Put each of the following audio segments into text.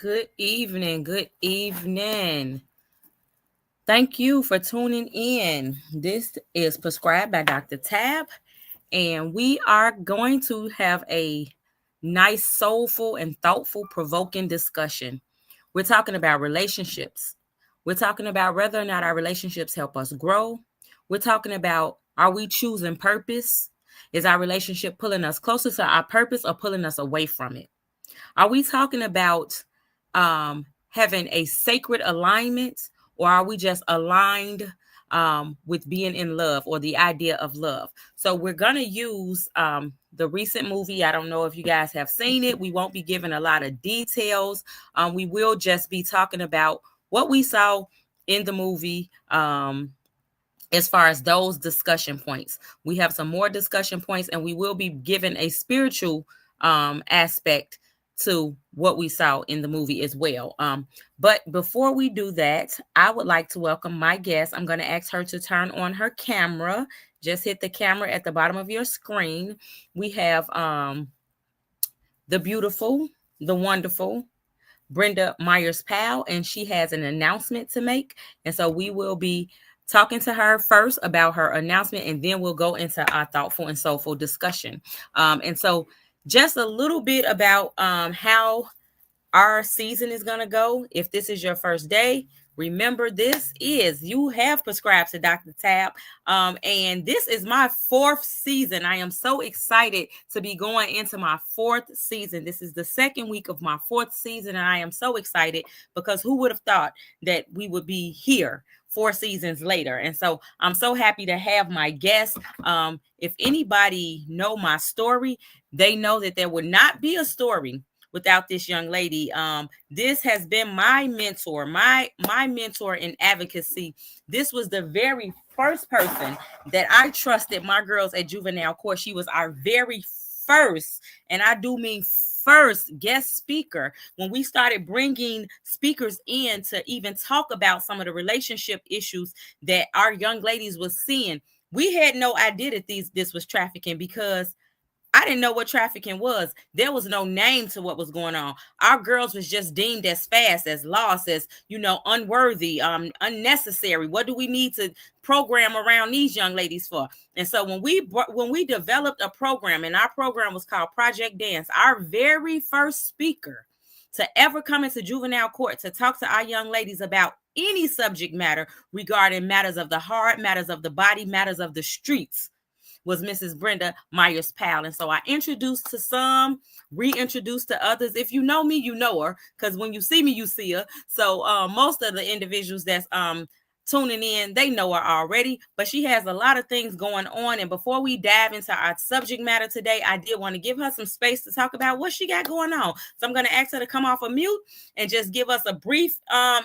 Good evening. Good evening. Thank you for tuning in. This is prescribed by Dr. Tab, and we are going to have a nice, soulful, and thoughtful, provoking discussion. We're talking about relationships. We're talking about whether or not our relationships help us grow. We're talking about, are we choosing purpose? Is our relationship pulling us closer to our purpose or pulling us away from it? Are we talking about having a sacred alignment, or are we just aligned with being in love or the idea of love? So we're going to use the recent movie. I don't know if you guys have seen it. We won't be giving a lot of details. We will just be talking about what we saw in the movie. As far as those discussion points, we have some more discussion points, and we will be given a spiritual aspect to what we saw in the movie as well. But before we do that, I would like to welcome my guest. I'm going to ask her to turn on her camera. Just hit the camera at the bottom of your screen. We have the beautiful, the wonderful Brenda Myers-Powell, and she has an announcement to make. And so we will be talking to her first about her announcement, and then we'll go into our thoughtful and soulful discussion. And so just a little bit about how our season is going to go. If this is your first day, remember you have prescribed to Dr. Tab. And this is my fourth season. I am so excited to be going into my fourth season. This is the second week of my fourth season, and I am so excited because who would have thought that we would be here 4 seasons later? And so I'm so happy to have my guests. If anybody know my story, they know that there would not be a story without this young lady. This has been my mentor, my mentor in advocacy. This was the very first person that I trusted my girls at juvenile court. She was our very first, and I do mean first, guest speaker when we started bringing speakers in to even talk about some of the relationship issues that our young ladies was seeing. We had no idea that this was trafficking, because I didn't know what trafficking was. There was no name to what was going on. Our girls was just deemed as fast, as lost, as, unworthy, unnecessary. What do we need to program around these young ladies for? And so when we developed a program, and our program was called Project Dance, our very first speaker to ever come into juvenile court to talk to our young ladies about any subject matter regarding matters of the heart, matters of the body, matters of the streets, was Mrs. Brenda Myers-Powell. And so I introduced to some, reintroduced to others. If you know me, you know her, because when you see me, you see her. So most of the individuals that's tuning in, they know her already, but she has a lot of things going on. And before we dive into our subject matter today, I did want to give her some space to talk about what she got going on. So I'm going to ask her to come off of mute and just give us a brief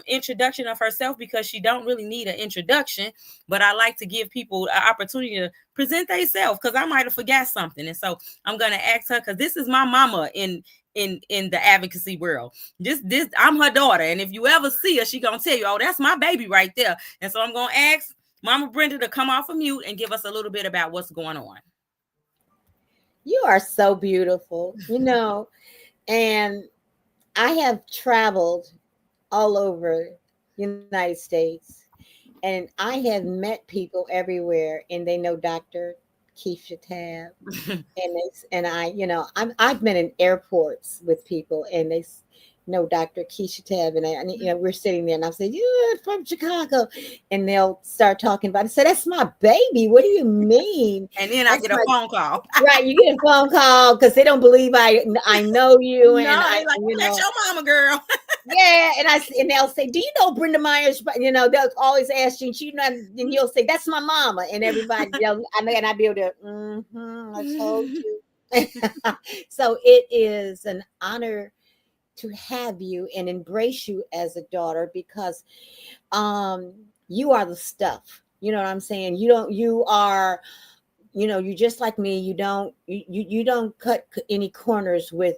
introduction of herself, because she don't really need an introduction, but I like to give people an opportunity to present themselves, because I might have forgot something. And so I'm going to ask her, because this is my mama in the advocacy world. This I'm her daughter, and if you ever see her, she gonna tell you, oh, that's my baby right there. And so I'm gonna ask Mama Brenda to come off of mute and give us a little bit about what's going on. You are so beautiful, and I have traveled all over the United States, and I have met people everywhere, and they know Dr. Keisha Tab, I've been in airports with people, and they know Dr. Keisha Tab, and we're sitting there, and I say, "You're from Chicago," and they'll start talking about it. So that's my baby. What do you mean? And then I get a phone call. Right, you get a phone call because they don't believe I know you, and that's your mama, girl. Yeah, and they'll say, "Do you know Brenda Myers?" They'll always ask you, and you'll say, "That's my mama," and everybody, and I'd be able to, I told you. So it is an honor to have you and embrace you as a daughter, because you are the stuff. You know what I'm saying? You are, you're just like me. You don't cut any corners with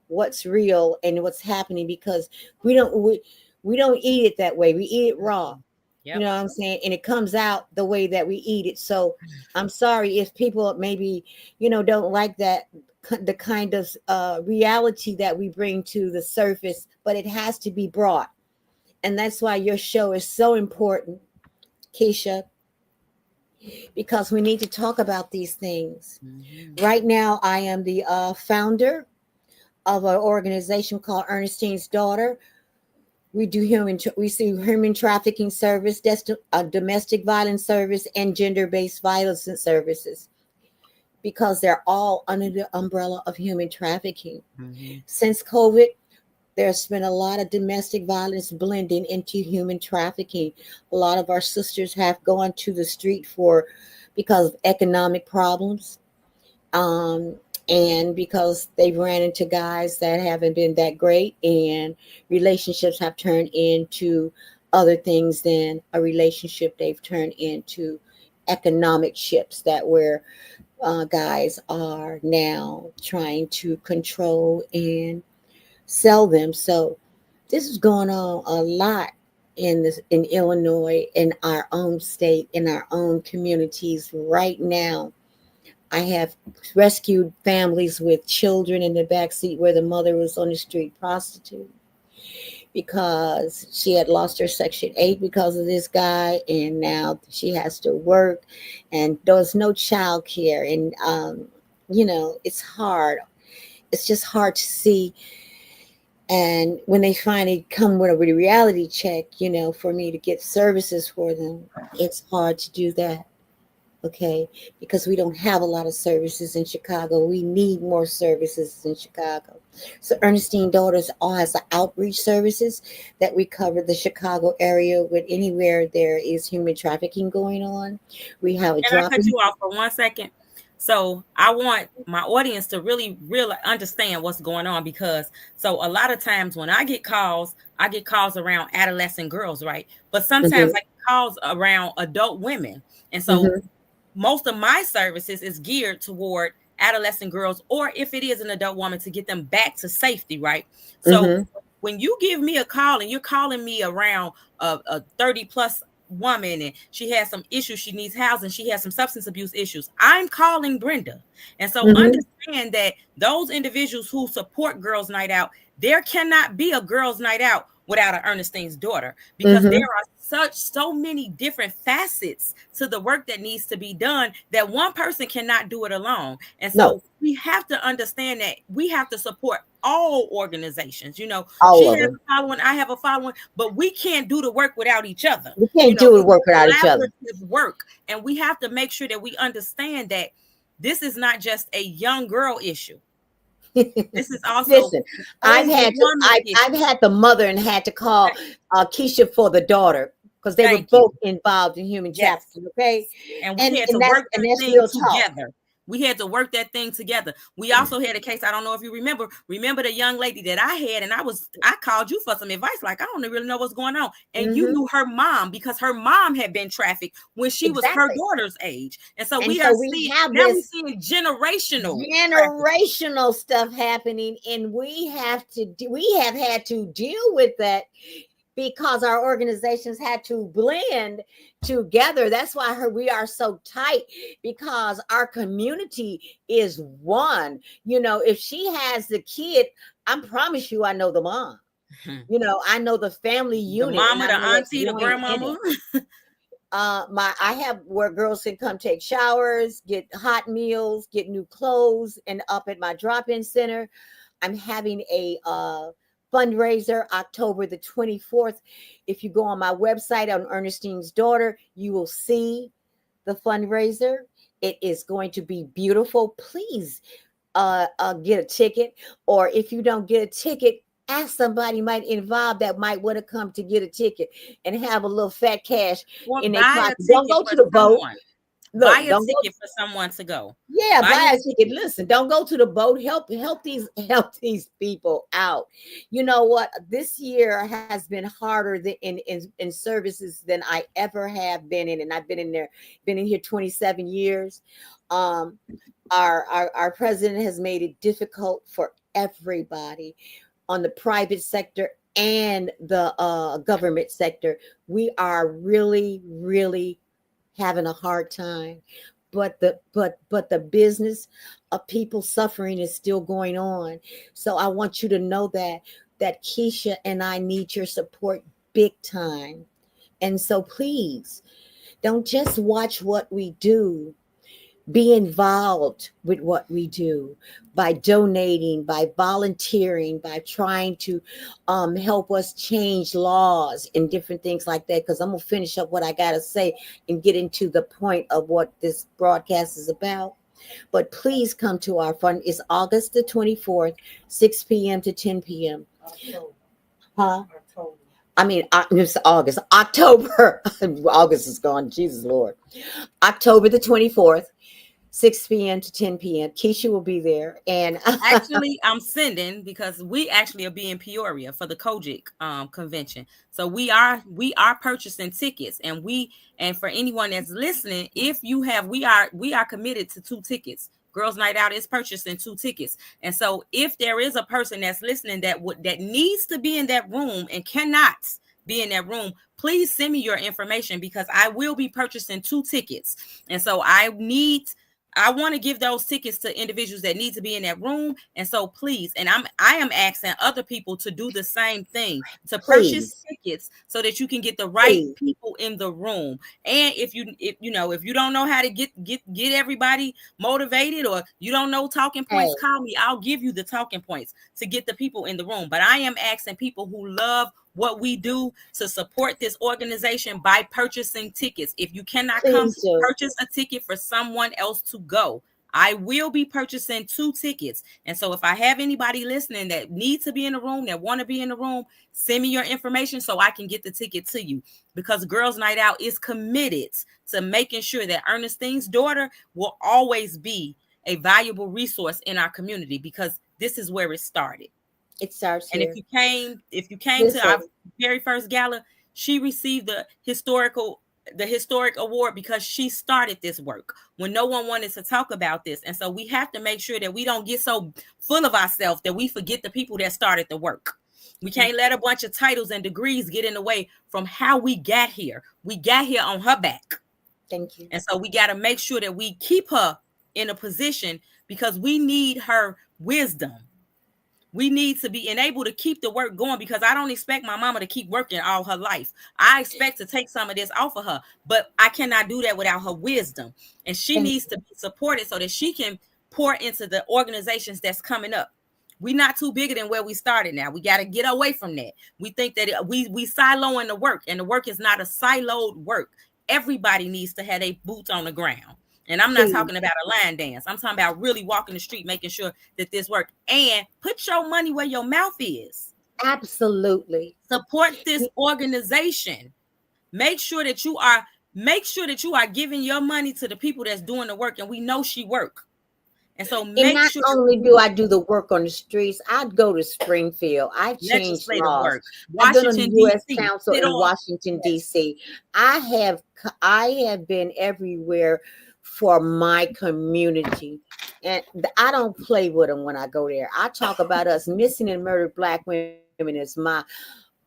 what's real and what's happening, because we don't eat it that way. We eat it raw. Yep. You know what I'm saying? And it comes out the way that we eat it. So I'm sorry if people maybe, don't like that the kind of reality that we bring to the surface, but it has to be brought. And that's why your show is so important, Keisha, because we need to talk about these things. Mhm. Right now, I am the founder of an organization called Ernestine's Daughter. We see human trafficking service, domestic violence service, and gender-based violence services, because they're all under the umbrella of human trafficking. Mhm. Since COVID, there's been a lot of domestic violence blending into human trafficking. A lot of our sisters have gone to the street for because of economic problems, um, and because they ran into guys that haven't been that great, and relationships have turned into other things than a relationship. They've turned into economic ships that where guys are now trying to control and sell them. So this is going on a lot in Illinois, in our own state, in our own communities right now. I have rescued families with children in the back seat where the mother was on the street prostitute because she had lost her Section 8 because of this guy, and now she has to work, and there's no child care. And, it's hard. It's just hard to see. And when they finally come with a reality check, for me to get services for them, it's hard to do that. Okay, because we don't have a lot of services in Chicago. We need more services in Chicago. So Ernestine Daughters all has the outreach services that we cover the Chicago area with anywhere there is human trafficking going on. We have a Can I cut drop-in. you off for 1 second? So I want my audience to really understand what's going on, because so a lot of times when I get calls around adolescent girls, right? But sometimes Mm-hmm, I get calls around adult women. And so mm-hmm, most of my services is geared toward adolescent girls, or if it is an adult woman, to get them back to safety, right? So mm-hmm, when you give me a call and you're calling me around a 30 plus woman, and she has some issues, she needs housing, she has some substance abuse issues, I'm calling Brenda. And so mm-hmm, understand that those individuals who support Girls Night Out, there cannot be a Girls Night Out without an Ernestine's Daughter, because there mm-hmm. are so many different facets to the work that needs to be done that one person cannot do it alone. And No, so we have to understand that we have to support all organizations. all She has of them. a following, I have a following, but we can't do the work without each other. We can't do it It's work without each other. collaborative work, and we have to make sure that we understand that this is not just a young girl issue. This is also Listen, an older woman I've issue. had the mother and had to call Keisha for the daughter because they were Thank you. both involved in human Yes. trafficking. Okay, And we and had to and that's work and that that's thing real talk. together. We had to work that thing together. We also had a case, I don't know if you remember the young lady that I had, and I called you for some advice, like, I don't really know what's going on. And you Hmm. knew her mom because her mom had been trafficked when she was her Exactly. daughter's age. And so And we so are we seeing have now, we're this seeing generational trafficking. generational stuff happening, and we have had to deal with that because our organizations had to blend together. That's why we are so tight, because our community is one. If she has the kid, I promise you, I know the mom. I know the family The unit, and mama, I the know what's auntie, the going in grandmama. it. I have where girls can come take showers, get hot meals, get new clothes, and up at my drop-in center, I'm having a fundraiser October the 24th. If you go on my website on Ernestine's Daughter, you will see the fundraiser. It is going to be beautiful. Please get a ticket, or if you don't get a ticket, ask somebody might involve that might want to come to get a ticket and have a little fat cash Or in their buy pocket. a Don't ticket go for to the boat. someone. Buy Look, a don't go. ticket for someone to go. Yeah, Buy buy a a ticket. Listen, don't go to the boat. Help these people out. You know what? This year has been harder in services than I ever have been in, and I've been in here 27 years. Um, our president has made it difficult for everybody on the private sector and the government sector. We are really, really having a hard time. but the business of people suffering is still going on. So I want you to know that Keisha and I need your support big time. And so please don't just watch what we do, be involved with what we do by donating, by volunteering, by trying to help us change laws and different things like that. Because I'm going to finish up what I got to say and get into the point of what this broadcast is about. But please come to our fund. It's August the 24th, 6 p.m. to 10 p.m. Huh? I mean, it's August, October. August is gone. Jesus Lord. October the 24th, 6 p.m. to 10 p.m. Keisha will be there. And Actually, I'm sending because we actually are being Peoria for the Kojic convention. So we are purchasing tickets, and for anyone that's listening, if you have we are committed to 2 tickets. Girls Night Out is purchasing 2 tickets. And so if there is a person that's listening that needs to be in that room and cannot be in that room, please send me your information because I will be purchasing 2 tickets. And so I want to give those tickets to individuals that need to be in that room. And so please, and I am asking other people to do the same thing, to purchase please, tickets so that you can get the right please, people in the room. And if you don't know how to get everybody motivated, or you don't know talking points, hey, call me. I'll give you the talking points to get the people in the room. But I am asking people who love what we do to support this organization by purchasing tickets. If you cannot come, please do. purchase a ticket for someone else to go. I will be purchasing 2 tickets. And so if I have anybody listening that needs to be in the room, that want to be in the room, send me your information so I can get the ticket to you, because Girls Night Out is committed to making sure that Ernestine's daughter will always be a valuable resource in our community, because this is where it started. It starts And here. if you came to Listen, our very first gala, she received the historic award because she started this work when no one wanted to talk about this. And so we have to make sure that we don't get so full of ourselves that we forget the people that started the work. We can't let a bunch of titles and degrees get in the way from how we got here. We got here on her back. thank you. And so we got to make sure that we keep her in a position, because we need her wisdom. We need to be enabled to keep the work going, because I don't expect my mama to keep working all her life. I expect to take some of this off of her, but I cannot do that without her wisdom. And she Thank needs to be supported so that she can pour into the organizations that's coming up. We're not too bigger than where we started now. We got to get away from that. We think that we siloing the work, and the work is not a siloed work. Everybody needs to have their boots on the ground. And I'm not please. talking about a line dance. I'm talking about really walking the street, making sure that this works. And put your money where your mouth is. Absolutely. Support this organization. Make sure that you are giving your money to the people that's doing the work. And we know she work. And so And make not sure only do I do the work on the streets, I'd go to Springfield. I've changed legislative laws. work, I've been on the Washington, U.S. D.C., Council sit in on. Washington, Yes. D.C. I have been everywhere for my community. And I don't play with them when I go there. I talk about us missing and murdered Black women is my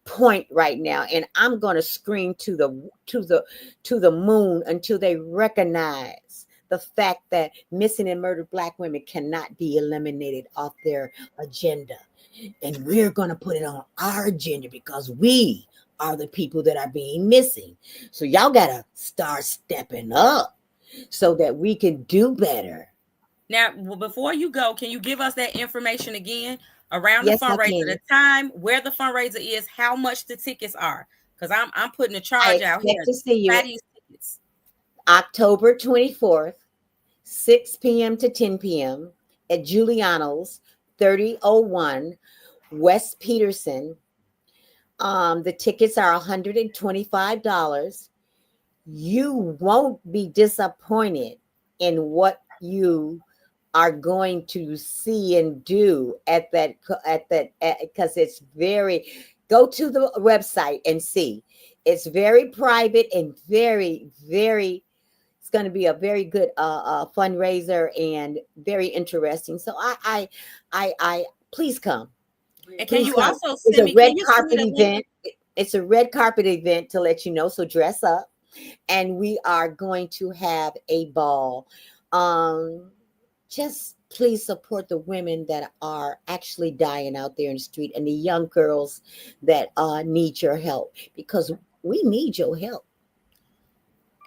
point right now, and I'm going to scream to the moon until they recognize the fact that missing and murdered Black women cannot be eliminated off their agenda. And we're going to put it on our agenda because we are the people that are being missing. So y'all got to start stepping up so that we can do better. Now, before you go, can you give us that information again around the Yes, I fundraiser, can. the time, where the fundraiser is, how much the tickets are? Because I'm putting a I charge out expect here. to see you Buy these tickets. October 24th, 6 p.m. to 10 p.m. at Giuliano's, 3001 West Peterson. The tickets are $125. You won't be disappointed in what you are going to see and do at that because it's very, go to the website and see. It's very private and very, it's going to be a very good fundraiser and very interesting. So I please come. And can Please you come. also It's send a me? red Can you send me carpet the link? event. It's a red carpet event to let you know. So dress up. and we are going to have a ball. Um, just please support the women that are actually dying out there in the street and the young girls that need your help, because we need your help.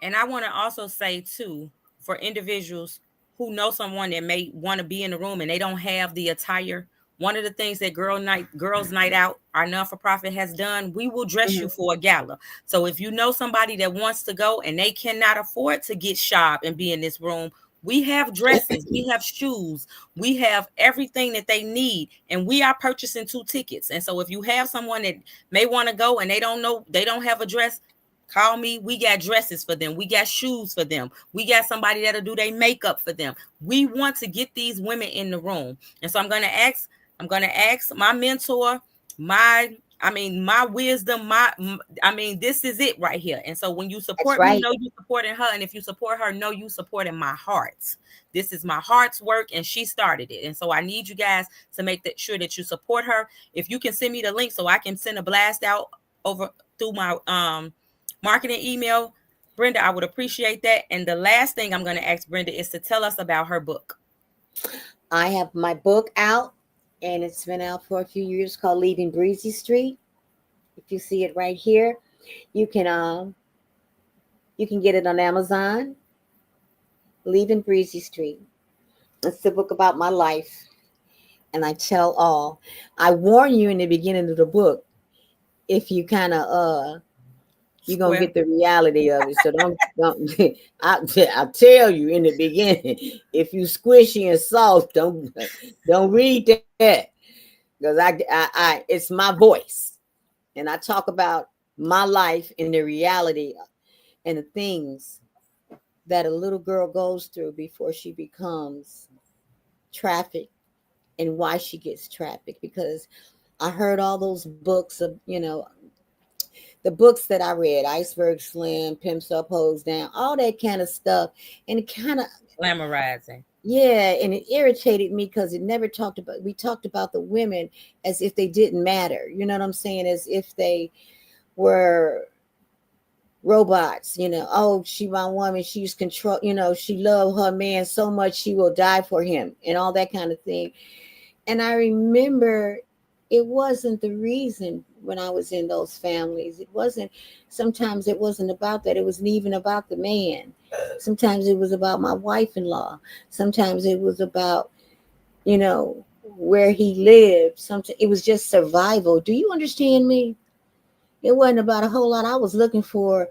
And I want to also say too, for individuals who know someone that may want to be in the room and they don't have the attire, one of the things that girls night out, our non-for-profit has done, we will dress you Mhm. for a gala. So if you know somebody that wants to go and they cannot afford to get shop and be in this room, we have dresses, we have shoes, we have everything that they need, and we are purchasing 2 tickets. And so if you have someone that may want to go and they don't know, they don't have a dress, call me. We got dresses for them. We got shoes for them. We got somebody that'll do their makeup for them. We want to get these women in the room. And so I'm gonna ask my mentor, my wisdom, this is it right here. And so when you That's support me, right. know you supporting her. And if you support her, know you supporting my heart. This is my heart's work, and she started it. And so I need you guys to make that sure that you support her. If you can send me the link so I can send a blast out over through my marketing email, Brenda, I would appreciate that. And the last thing I'm going to ask Brenda is to tell us about her book. I have my book out, and it's been out for a few years, called Leaving Breezy Street. If you see it right here, you can you can get it on Amazon. Leaving Breezy Street. It's the book about my life, and I tell all. I warn you in the beginning of the book, if you kind of you're gonna Square. get the reality of it. So don't I tell you in the beginning, if you squishy and soft, don't read that, because I it's my voice, and I talk about my life and the reality and the things that a little girl goes through before she becomes trafficked, and why she gets trafficked. Because I heard all those books of, the books that I read, Iceberg Slim, Pimps Up, Hoes Down, all that kind of stuff. And it kind of, Glamorizing. yeah, and it irritated me because it never talked about, we talked about the women as if they didn't matter. You know what I'm saying? As if they were robots, oh, she my woman, she's control, she loved her man so much she will die for him, and all that kind of thing. And I remember it wasn't the reason when I was in those families. It wasn't, sometimes it wasn't about that. It wasn't even about the man. Sometimes it was about my wife in law. Sometimes it was about, where he lived. Sometimes it was just survival. Do you understand me? It wasn't about a whole lot. I was looking for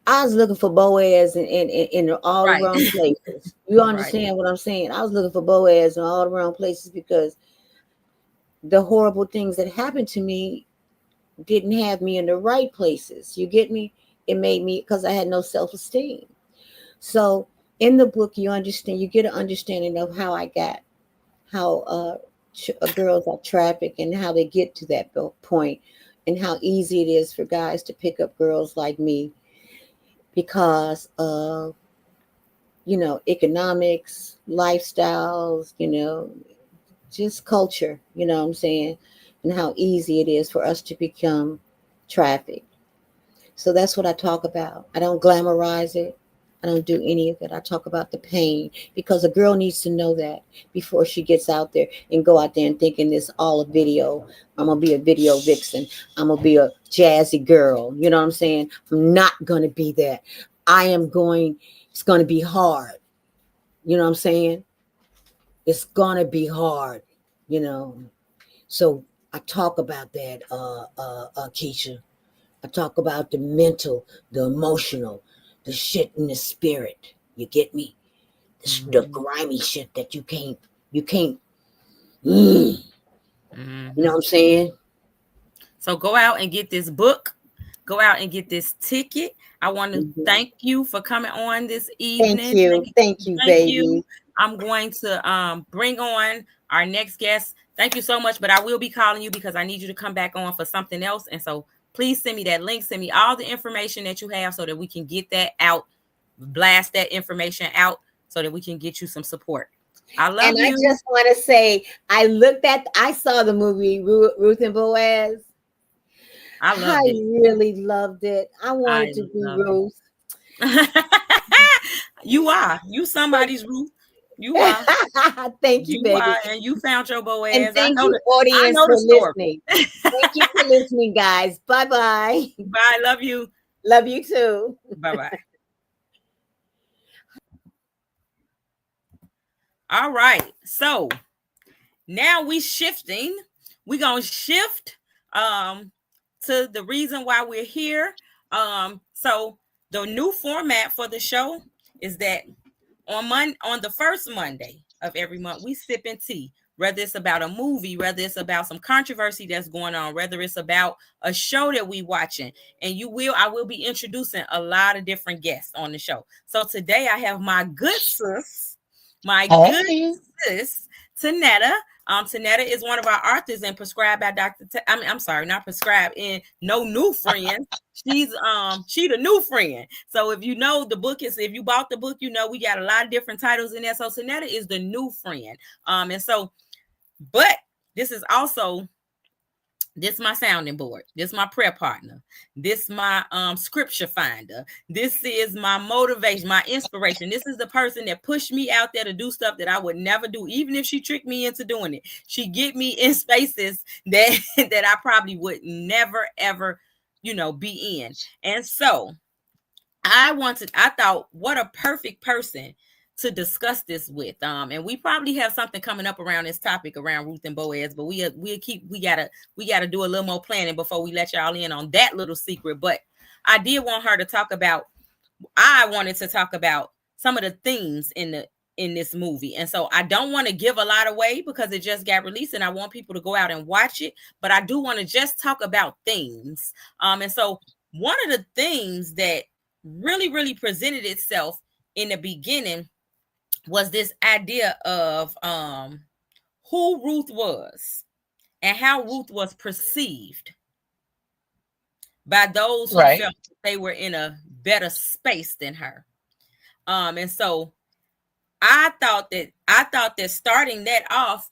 Boaz in all the Right. wrong places. You Right. understand what I'm saying? I was looking for Boaz in all the wrong places, because the horrible things that happened to me didn't have me in the right places. You get me? It made me, because I had no self-esteem. So in the book, you get an understanding of how girls are trafficked, and how they get to that point, and how easy it is for guys to pick up girls like me, because of, economics, lifestyles, just culture, you know what I'm saying? And how easy it is for us to become trafficked. So that's what I talk about. I don't glamorize it. I don't do any of it. I talk about the pain, because a girl needs to know that before she gets out there and go out there and thinking this all a video. I'm going to be a video vixen. I'm going to be a jazzy girl. You know what I'm saying? I'm not going to be that. It's going to be hard. You know what I'm saying? It's going to be hard, you know. So I talk about that, Keisha. I talk about the mental, the emotional, the shit in the spirit. You get me? The Mm-hmm. grimy shit that you can't. Mm, you know Mm-hmm. what I'm saying? So go out and get this book. Go out and get this ticket. I want to Mhm. thank you for coming on this Thank evening. you, thank you, Thank you. baby. I'm going to bring on our next guest. Thank you so much, but I will be calling you because I need you to come back on for something else. And so please send me that link. Send me all the information that you have so that we can get that out, blast that information out so that we can get you some support. I And love I you. just want to say, I saw the movie Ruth and Boaz. I I loved it. really loved it. I I wanted to be loved Ruth. it. You are. You somebody's Ruth. You are. Thank you, You baby. are. And you found your And Boaz. I thank know you, the I audience, know for the story. listening. Thank you for listening, guys. Bye bye. Bye. Love you. Love you too. Bye bye. All right. So now we shifting. We gonna shift um to the reason why we're here. So the new format for the show is that on the first Monday of every month, we sip in tea. Whether it's about a movie, whether it's about some controversy that's going on, whether it's about a show that we watching, and I will be introducing a lot of different guests on the show. So today I have my good Hey, sis, Tanetta. Tanetta is one of our authors and prescribed by Dr. I'm sorry, not prescribed in No New Friends. She the new friend. So if you know the book is if you bought the book, you know we got a lot of different titles in there. So Tanetta is the new friend. And so, but this is also this my sounding board. This my prayer partner. This my scripture finder. This is my motivation, my inspiration. This is the person that pushed me out there to do stuff that I would never do, even if she tricked me into doing it. She get me in spaces that that I probably would never ever, be in. And so I thought, what a perfect person to discuss this with. And we probably have something coming up around this topic around Ruth and Boaz, but we gotta do a little more planning before we let y'all in on that little secret. But I did want her to talk about I wanted to talk about some of the themes in this movie. And so I don't want to give a lot away because it just got released and I want people to go out and watch it, but I do want to just talk about themes. And so one of the things that really presented itself in the beginning was this idea of who Ruth was and how Ruth was perceived by those who right. felt they were in a better space than her. And so I thought that starting that off,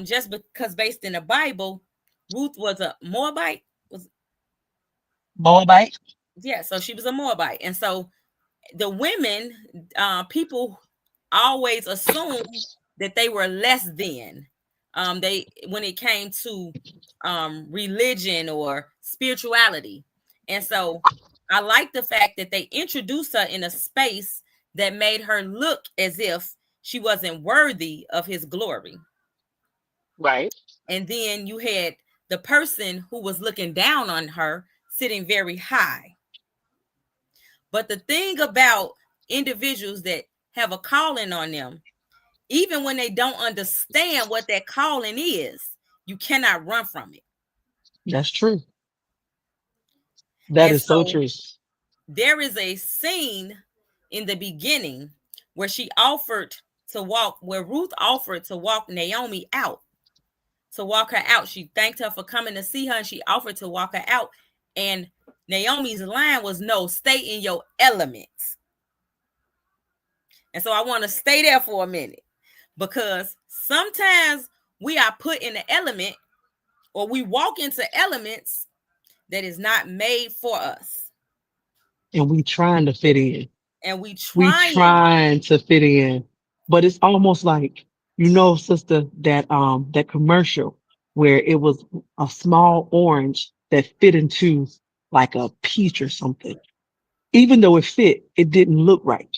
just because based in the Bible, Ruth was a Moabite. Was Moabite. Yeah, so she was a Moabite, and so the women, people always assumed that they were less than. They when it came to religion or spirituality, and so I like the fact that they introduced her in a space that made her look as if she wasn't worthy of his glory. Right. And then you had the person who was looking down on her sitting very high. But the thing about individuals that have a calling on them, even when they don't understand what that calling is, you cannot run from it. That's true. That And is so so true. there is a scene in the beginning where where Ruth offered to walk Naomi out, to walk her out. She thanked her for coming to see her and she offered to walk her out. And Naomi's line was, no, stay in your element. And so I want to stay there for a minute because sometimes we are put in an element or we walk into elements that is not made for us. And we trying to fit in. And we We trying. trying to fit in. But it's almost like, sister, that commercial where it was a small orange that fit into like a peach or something. Even though it fit, it didn't look right.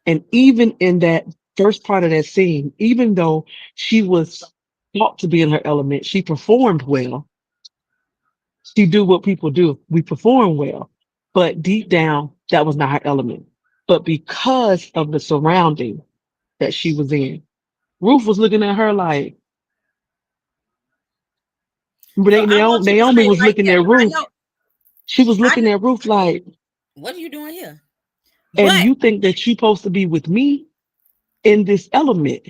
And even in that first part of that scene, even though she was thought to be in her element, she performed well. She do what people do. We perform well, but deep down, that was not her element. But because of the surrounding that she was in, Ruth was looking at her like, So I want you to Naomi stay was right looking there. at I Ruth. know. She was I looking know. at Ruth like, What are you doing here? and But you think that you're supposed to be with me in this element.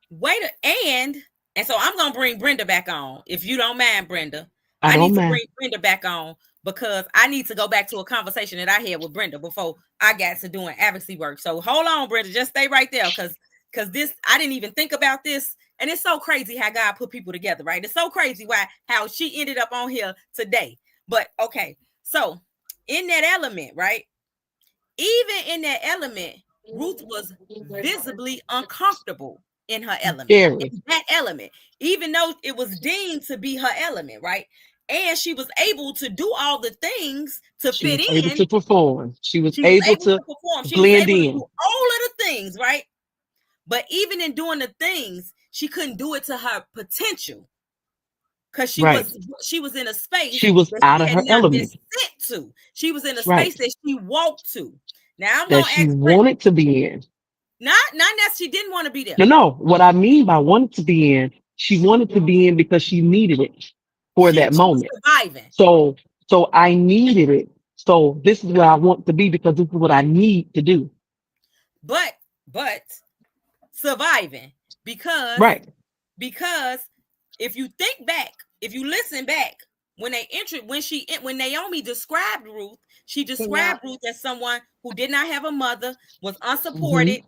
wait, and so I'm gonna bring Brenda back on, if you don't mind, Brenda. I I need don't to mind. bring Brenda back on because I need to go back to a conversation that I had with Brenda before I got to doing advocacy work. So hold on, Brenda, just stay right there because this I didn't even think about this, and it's so crazy how God put people together, right? It's so crazy how she ended up on here today. But okay, so in that element, right? Even in that element, Ruth was visibly uncomfortable in her element, Very. in that element, even though it was deemed to be her element, right? And she was able to do all the things to She fit was able in. to perform. She was She was able able to to perform. She was blend able to do in. all of the things, right? But even in doing the things, she couldn't do it to her potential because Right. she was in a space She was that out she of had her not been element. sent to. She was in a Right. space that she walked to. Now I'm That gonna she ask Brenda. wanted to be in. Not that she didn't want to be there. No, no. What I mean by wanted to be in, she wanted to be in because she needed it for that She was moment. surviving. So, so I needed it. So this is where I want to be because this is what I need to do. But surviving because Right. because if you think back, if you listen back, when they entered, when Naomi described Ruth, she Can y'all described Ruth as someone who did not have a mother, was Hmm. unsupported,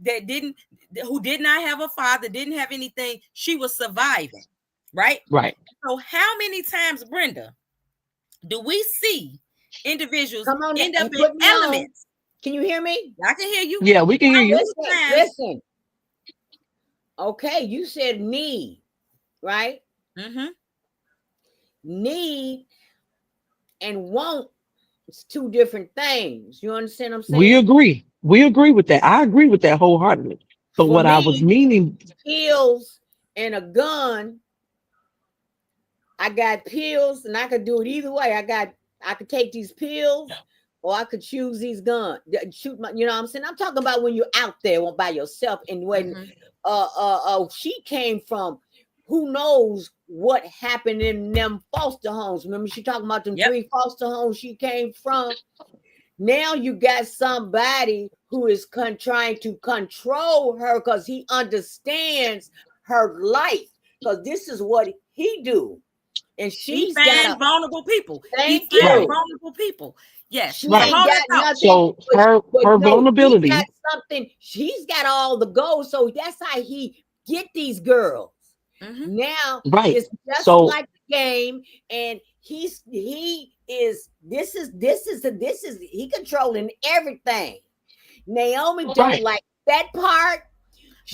that didn't, who did not have a father, didn't have anything. She was surviving, right? Right. So how many times, Brenda, do we see individuals come on end up and in put me on? elements? Can you hear me? I can hear you. Yeah, we can hear How you. many Listen, times? listen. Okay, you said need, right? Mm-hmm. Need and want, it's two different things. You understand what I'm We saying? agree. We agree with that. I agree with that wholeheartedly. But For what I was me, meaning, pills and a gun. I got pills, and I could do it either way. I could take these pills, or I could choose these guns. Shoot my, you know what I'm saying? I'm talking about when you're out there by yourself, and when Mm-hmm. she came from who knows what happened in them foster homes. Remember, she talking about them Yep. 3 foster homes she came from. Now you got somebody who is trying to control her because he understands her life, because this is what he do, and He she's got find a vulnerable people. He thank find right, you. vulnerable people. Yes. She So right. ain't hold that got thought. nothing, So her no, he got vulnerability, something. She's got all the gold, so that's how he get these girls. Mm-hmm. Now right. it's just So like the game, and he is this is he controlling everything. Naomi don't right. like that part.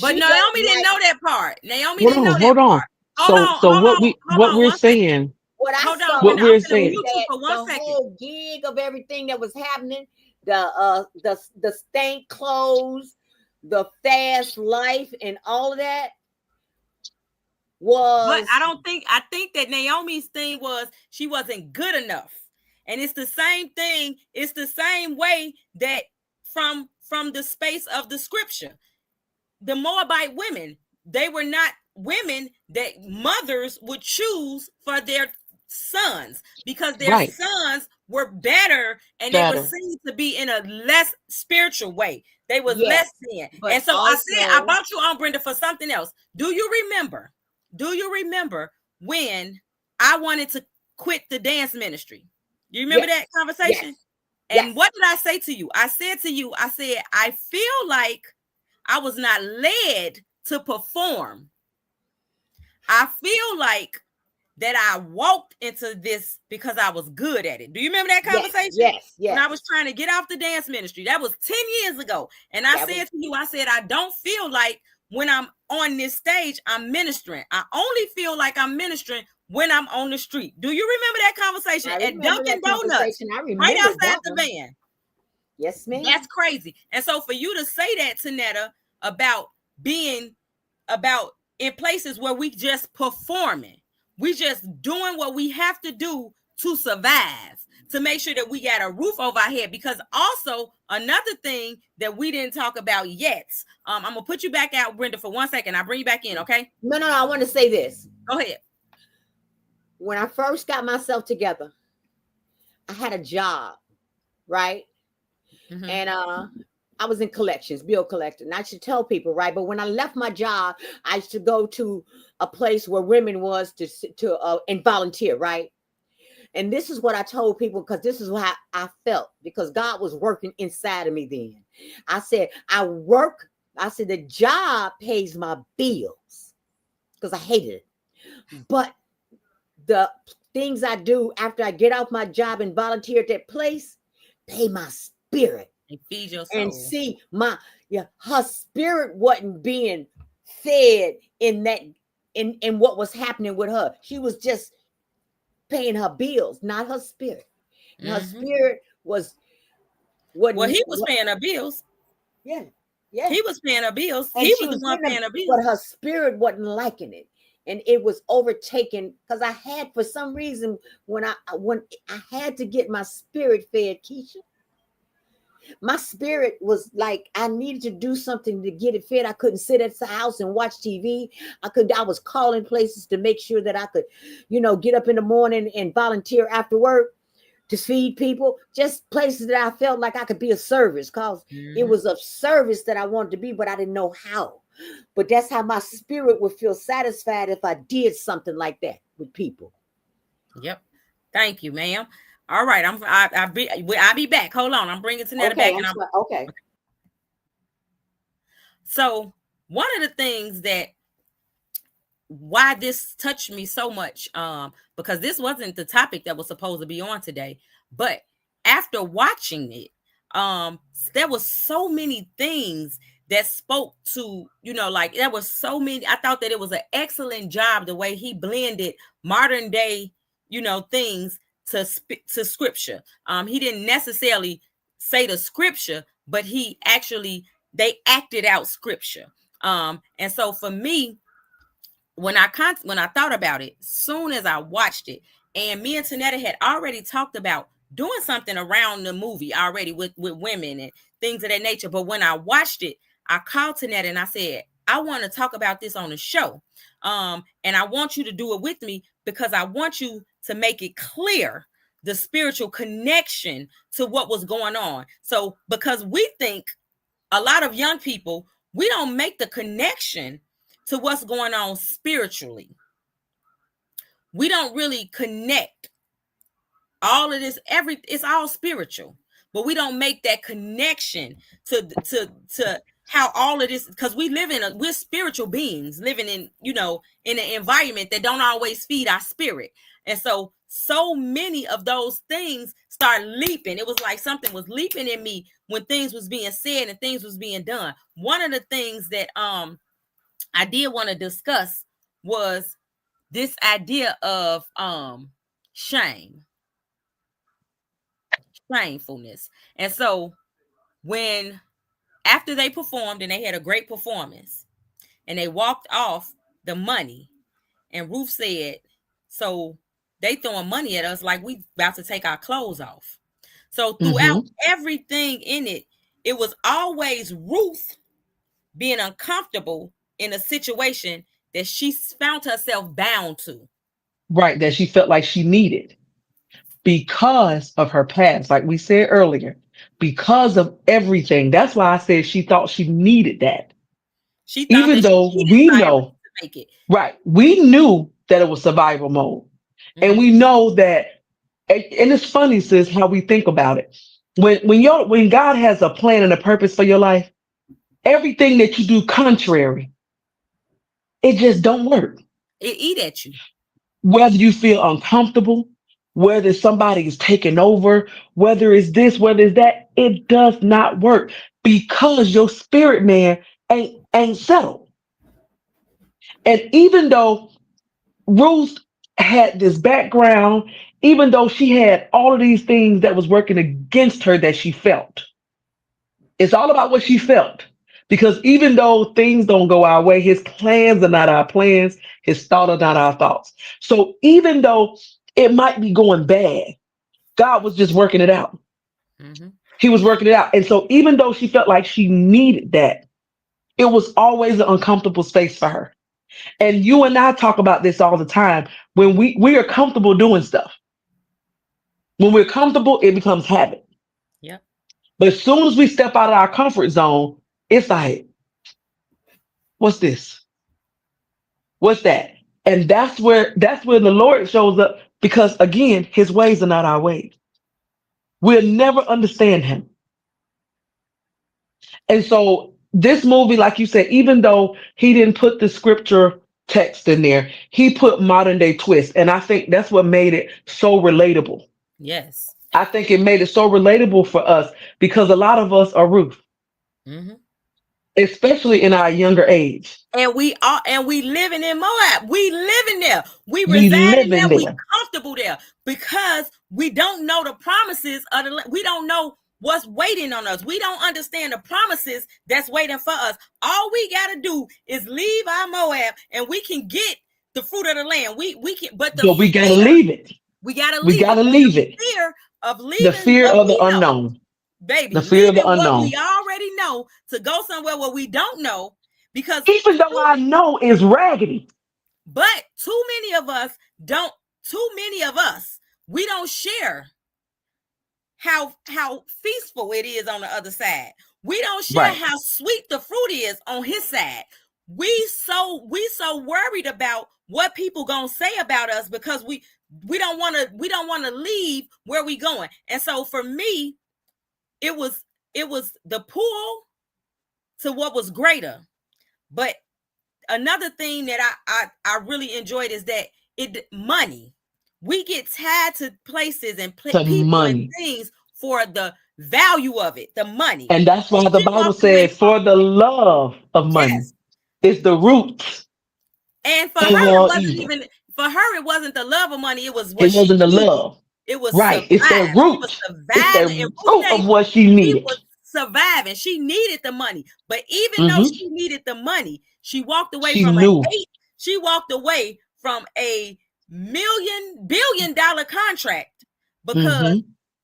But She don't Naomi didn't like know that part. Naomi Hold didn't know on, that hold on. part. So Hold what on we're one second. saying, what I Hold on, saw what Brenda. I'm we're gonna is saying, mute you that for one the second. whole gig of everything that was happening, the stank clothes, the fast life, and all of that But was I think that Naomi's thing was she wasn't good enough. And it's the same thing, it's the same way that from the space of the scripture. The Moabite women, they were not women that mothers would choose for their sons because their right, sons were better and they were better. seen to be in a less spiritual way. They was less yes, than. but And so I also brought you on, Brenda, for something else. Do you remember? Do you remember when I wanted to quit the dance ministry? You remember that yes, conversation? yes, And yes. what did I say to you? I said to you, I said, I feel like I was not led to perform. I feel like that I walked into this because I was good at it. Do you remember that Yes, conversation? yes, When I yes. was trying to get off the dance ministry, that was 10 years ago. And I That was said to you, I said, I don't feel like when I'm on this stage, I'm ministering. I only feel like I'm ministering when I'm on the street. Do you remember that conversation I at remember Dunkin' that Donuts, conversation. I right remember outside that the one. van? Yes, That's ma'am. crazy. And so for you to say that, Tanetta, about being about in places where we just performing, we just doing what we have to do to survive, to make sure that we got a roof over our head. Because also another thing that we didn't talk about yet, I'm gonna put you back out, Brenda, for 1 second. I'll bring you back in, okay? No, no, no. I want to say this. Go ahead. When I first got myself together, I had a job, right? Mm-hmm. And I was in collections, bill collector. And I should tell people, right? But when I left my job, I used to go to a place where women was to and volunteer, right? And this is what I told people, because this is how I felt, because God was working inside of me then. I said, I said, the job pays my bills, because I hated it. But the things I do after I get off my job and volunteer at that place pay my spirit. And feed your And soul. see, my yeah, her spirit wasn't being fed in that in what was happening with her. She was just paying her bills, not her spirit. And her Hmm. spirit was Well, wasn't he was what paying her bills. yeah, yeah. He was paying her bills. And He she was the was one getting them, paying her bills. but her spirit wasn't liking it. And it was overtaken because I had, for some reason, when I had to get my spirit fed, Keisha, my spirit was like I needed to do something to get it fed. I couldn't sit at the house and watch TV. I was calling places to make sure that I could, get up in the morning and volunteer after work to feed people, just places that I felt like I could be of service because it Hmm. was of service that I wanted to be, but I didn't know how. But that's how my spirit would feel satisfied if I did something like that with people. Yep. Thank you, ma'am. All right, I'll be back. Hold on, I'm bringing Tanetta Okay, back, I'm and I'm sorry. Okay. so one of the things that why this touched me so much, because this wasn't the topic that was supposed to be on today, but after watching it, there was so many things that spoke to, like there was so many. I thought that it was an excellent job the way he blended modern day, things to scripture. He didn't necessarily say the scripture, but he actually they acted out scripture. And so for me, when I thought about it, soon as I watched it, and me and Tanetta had already talked about doing something around the movie already with women and things of that nature. But when I watched it, I called Tanetta and I said, I want to talk about this on the show. And I want you to do it with me because I want you to make it clear the spiritual connection to what was going on. So because we think a lot of young people, we don't make the connection to what's going on spiritually. We don't really connect all of this. It's all spiritual, but we don't make that connection to how all of this, because we're spiritual beings living in an environment that don't always feed our spirit. And so many of those things start leaping. It was like something was leaping in me when things was being said and things was being done. One of the things that I did want to discuss was this idea of shame, shamefulness. And so when after they performed and they had a great performance and they walked off the money, and Ruth said, so they throwing money at us like we about to take our clothes off. So throughout Mm-hmm. everything in it, it was always Ruth being uncomfortable in a situation that she found herself bound to. Right. That she felt like she needed because of her past, like we said earlier, because of everything. That's why I said she thought she needed that. She thought Even that she though needed we Cyrus know, to make it. right, we knew that it was survival mode. And Hmm. we know that, and it's funny, sis, how we think about it. When God has a plan and a purpose for your life, everything that you do contrary, it just don't work. It eat at you. Whether you feel uncomfortable, whether somebody is taking over, whether it's this, whether it's that, it does not work because your spirit man ain't settled. And even though Ruth had this background, even though she had all of these things that was working against her that she felt, it's all about what she felt. Because even though things don't go our way, his plans are not our plans, his thoughts are not our thoughts. So even though it might be going bad, God was just working it out. Hmm. He was working it out. And so even though she felt like she needed that, it was always an uncomfortable space for her. And you and I talk about this all the time. When we are comfortable doing stuff, when we're comfortable, it becomes habit. Yep. But as soon as we step out of our comfort zone, it's like, what's this? What's that? And that's where the Lord shows up because again, his ways are not our ways. We'll never understand him. And so this movie, like you said, even though he didn't put the scripture text in there, he put modern day twist. And I think that's what made it so relatable. Yes. I think it made it so relatable for us because a lot of us are Ruth, Hmm. especially in our younger age. And we living in Moab. We living there. We We residing live there. in We there. comfortable there because we don't know the promises of the. We don't know what's waiting on us. We don't understand the promises that's waiting for us. All we gotta do is leave our Moab, and we can get the fruit of the land. We can, but the But we gotta fear leave it. we gotta We leave it. gotta The leave it. fear of The leaving fear what of the we know, unknown. The baby, fear of the leaving what we unknown. already know to go somewhere where we don't know because Even though I know it's raggedy. but too many of us don't. Too many of us we don't share how feastful it is on the other side. We don't share Right. how sweet the fruit is on his side. We so worried about what people gonna say about us because we don't want to leave where we going. And so for me, it was the pull to what was greater. But another thing that I really enjoyed is that it money. We get tied to places and To people and money. things for the value of it, the money. And that's And why the she Bible walked away says, from for the love of money yes. is the root And for of her, it all wasn't evil. even for her. It wasn't the love of money. It was what It she wasn't the needed. love. It was Right. It's that survive. She was root. It's that surviving. And Ruth root of Day, what she she needed. was surviving. She needed the money. But even though Hmm. she needed the money, she walked away She from knew. she walked away from a $1 billion contract because Hmm.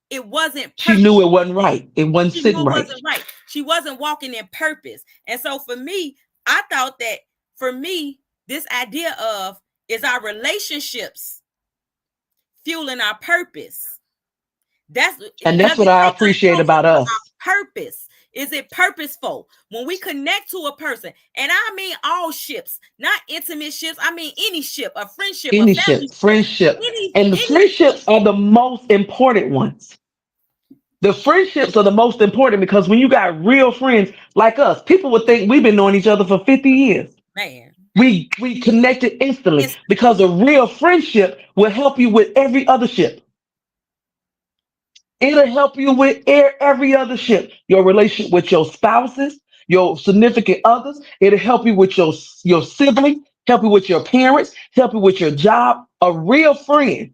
it wasn't She knew it purpose. wasn't right. It wasn't She knew sitting it right. wasn't right. She wasn't walking in purpose. And so for me, I thought that for me, this idea of is our relationships fueling our purpose. Does And that's what it I take us appreciate closer about to us. our purpose? Is it purposeful when we connect to a person? And I mean all ships, not intimate ships. I mean any ship, a friendship, a Any family ship, ship, friendship. And the any ship. friendships are the most important ones. The friendships are the most important because when you got real friends like us, people would think we've been knowing each other for 50 years. Man, We connected instantly because instantly. a real friendship will help you with every other ship. It'll help you with every other ship. Your relationship with your spouses, your significant others. It'll help you with your siblings, help you with your parents, help you with your job. A real friend,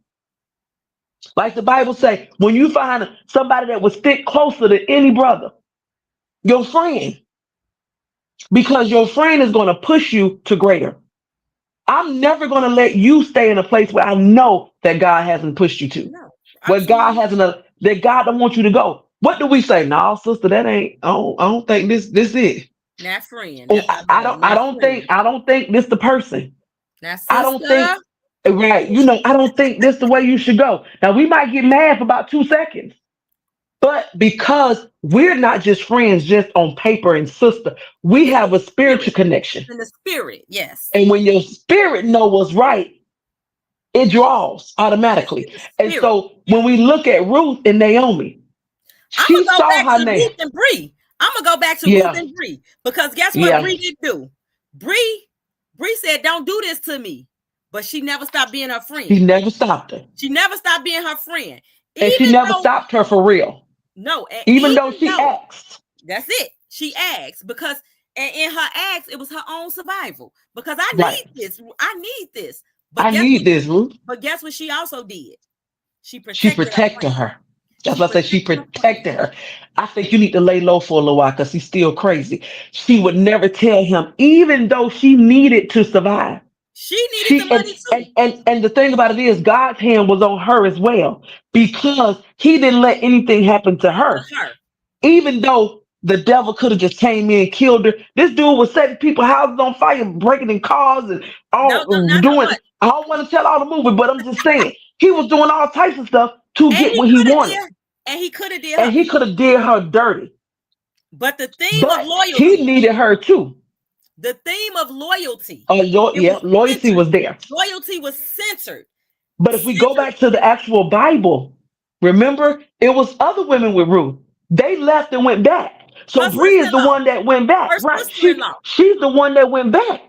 like the Bible say, when you find somebody that will stick closer to any brother, your friend, because your friend is going to push you to greater. I'm never going to let you stay in a place where I know that God hasn't pushed you to, No, where God absolutely hasn't, that God don't want you to go. What do we say? No, sister, that ain't. I don't think this it. not friend. Oh, That's what I'm saying. Not friend. I don't think this the person. Not I don't sister. think right. You know, I don't think this the way you should go. Now we might get mad for about 2 seconds, but because we're not just friends, just on paper and sister, we It's in have a the spiritual spirit. connection. It's in the spirit. Yes. And when your spirit know what's right, it draws It's in automatically. the And spirit. so when we look at Ruth and Naomi, I'm she gonna go saw back her to name. Ruth and Bree. I'm gonna go back to Ruth Yeah, and Bree because guess what yeah. Bree did do? Bree, Bree said, "Don't do this to me," but she never stopped being her He friend. never stopped her. She never stopped being her friend, And she even never though stopped her for real. no, and Even though even she though asked. that's it, she asked because and in her acts it was her own survival because I need Right. this, I need this. But I guess need what? this, Ruth. But guess what she also did? She She protected her protected friend. her. That's She why I said she protected her friend. protected her. I think you need to lay low for a little while because he's still crazy. She would never tell him, even though she needed to survive. She needed the She money too. and the thing about it is God's hand was on her as well because he didn't let anything happen to To her. her. Even though the devil could have just came in and killed her, this dude was setting people's houses on fire, breaking in cars and all Not so doing. much. I don't want to tell all the movie, but I'm just saying he was doing all types of stuff to And get he what he could have wanted, did and he could have did and her. he could have did her dirty, But the theme of but he loyalty, needed her too. the theme of loyalty, it Yeah, was loyalty centered. was there. Loyalty was centered. But if we go Centered. back to the actual Bible, remember it was other women with Ruth. They left and went back. Her So Bree is the sister-in-law. one that went back, Her right? sister-in-law. She's the one that went back.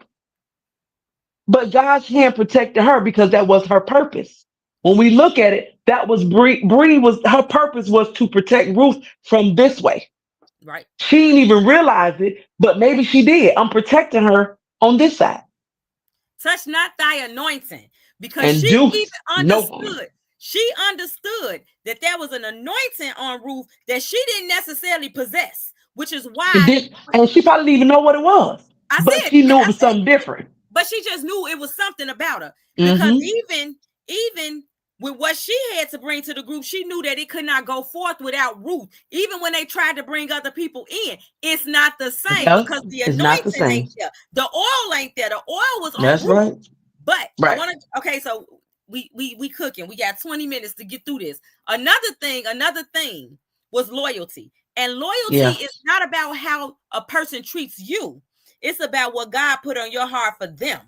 But God's hand protected her because that was her purpose. When we look at it, that was Bree was her purpose was to protect Ruth from this way. Right. She didn't even realize it, but maybe she did. I'm protecting her on this side Touch not thy anointing, because and she do even no harm. understood. She understood that there was an anointing on Ruth that she didn't necessarily possess, which is And why then, and she probably didn't even know what it was, I but said, she knew it I was said, something different. but she just knew it was something about her, because Hmm. even with what she had to bring to the group, she knew that it could not go forth without Ruth. Even when they tried to bring other people in, it's not the same Yeah, because the it's not the anointing ain't same. there. The oil ain't there. The oil was on That's Ruth. right. But I Right. want to, okay, so we cooking. We got 20 minutes to get through this. Another thing was loyalty. And loyalty Yeah. is not about how a person treats you. It's about what God put on your heart for them.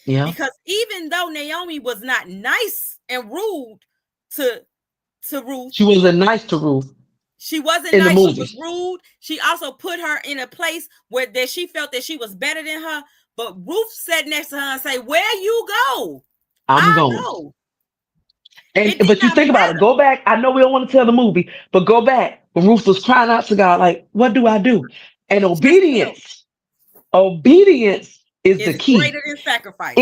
Yeah. Because even though Naomi was not nice and rude to Ruth, She wasn't nice to Ruth she wasn't in the nice. She was movie. rude. She also put her in a place where that she felt that she was better than her. But Ruth sat next to her and say, "Where you go, I'm I going. go." And It did but you not think about it. matter. Go back. I know we don't want to tell the movie, but go back when Ruth was crying out to God, like, "What do I do?" And Just tell. obedience is the It's greater key. than sacrifice.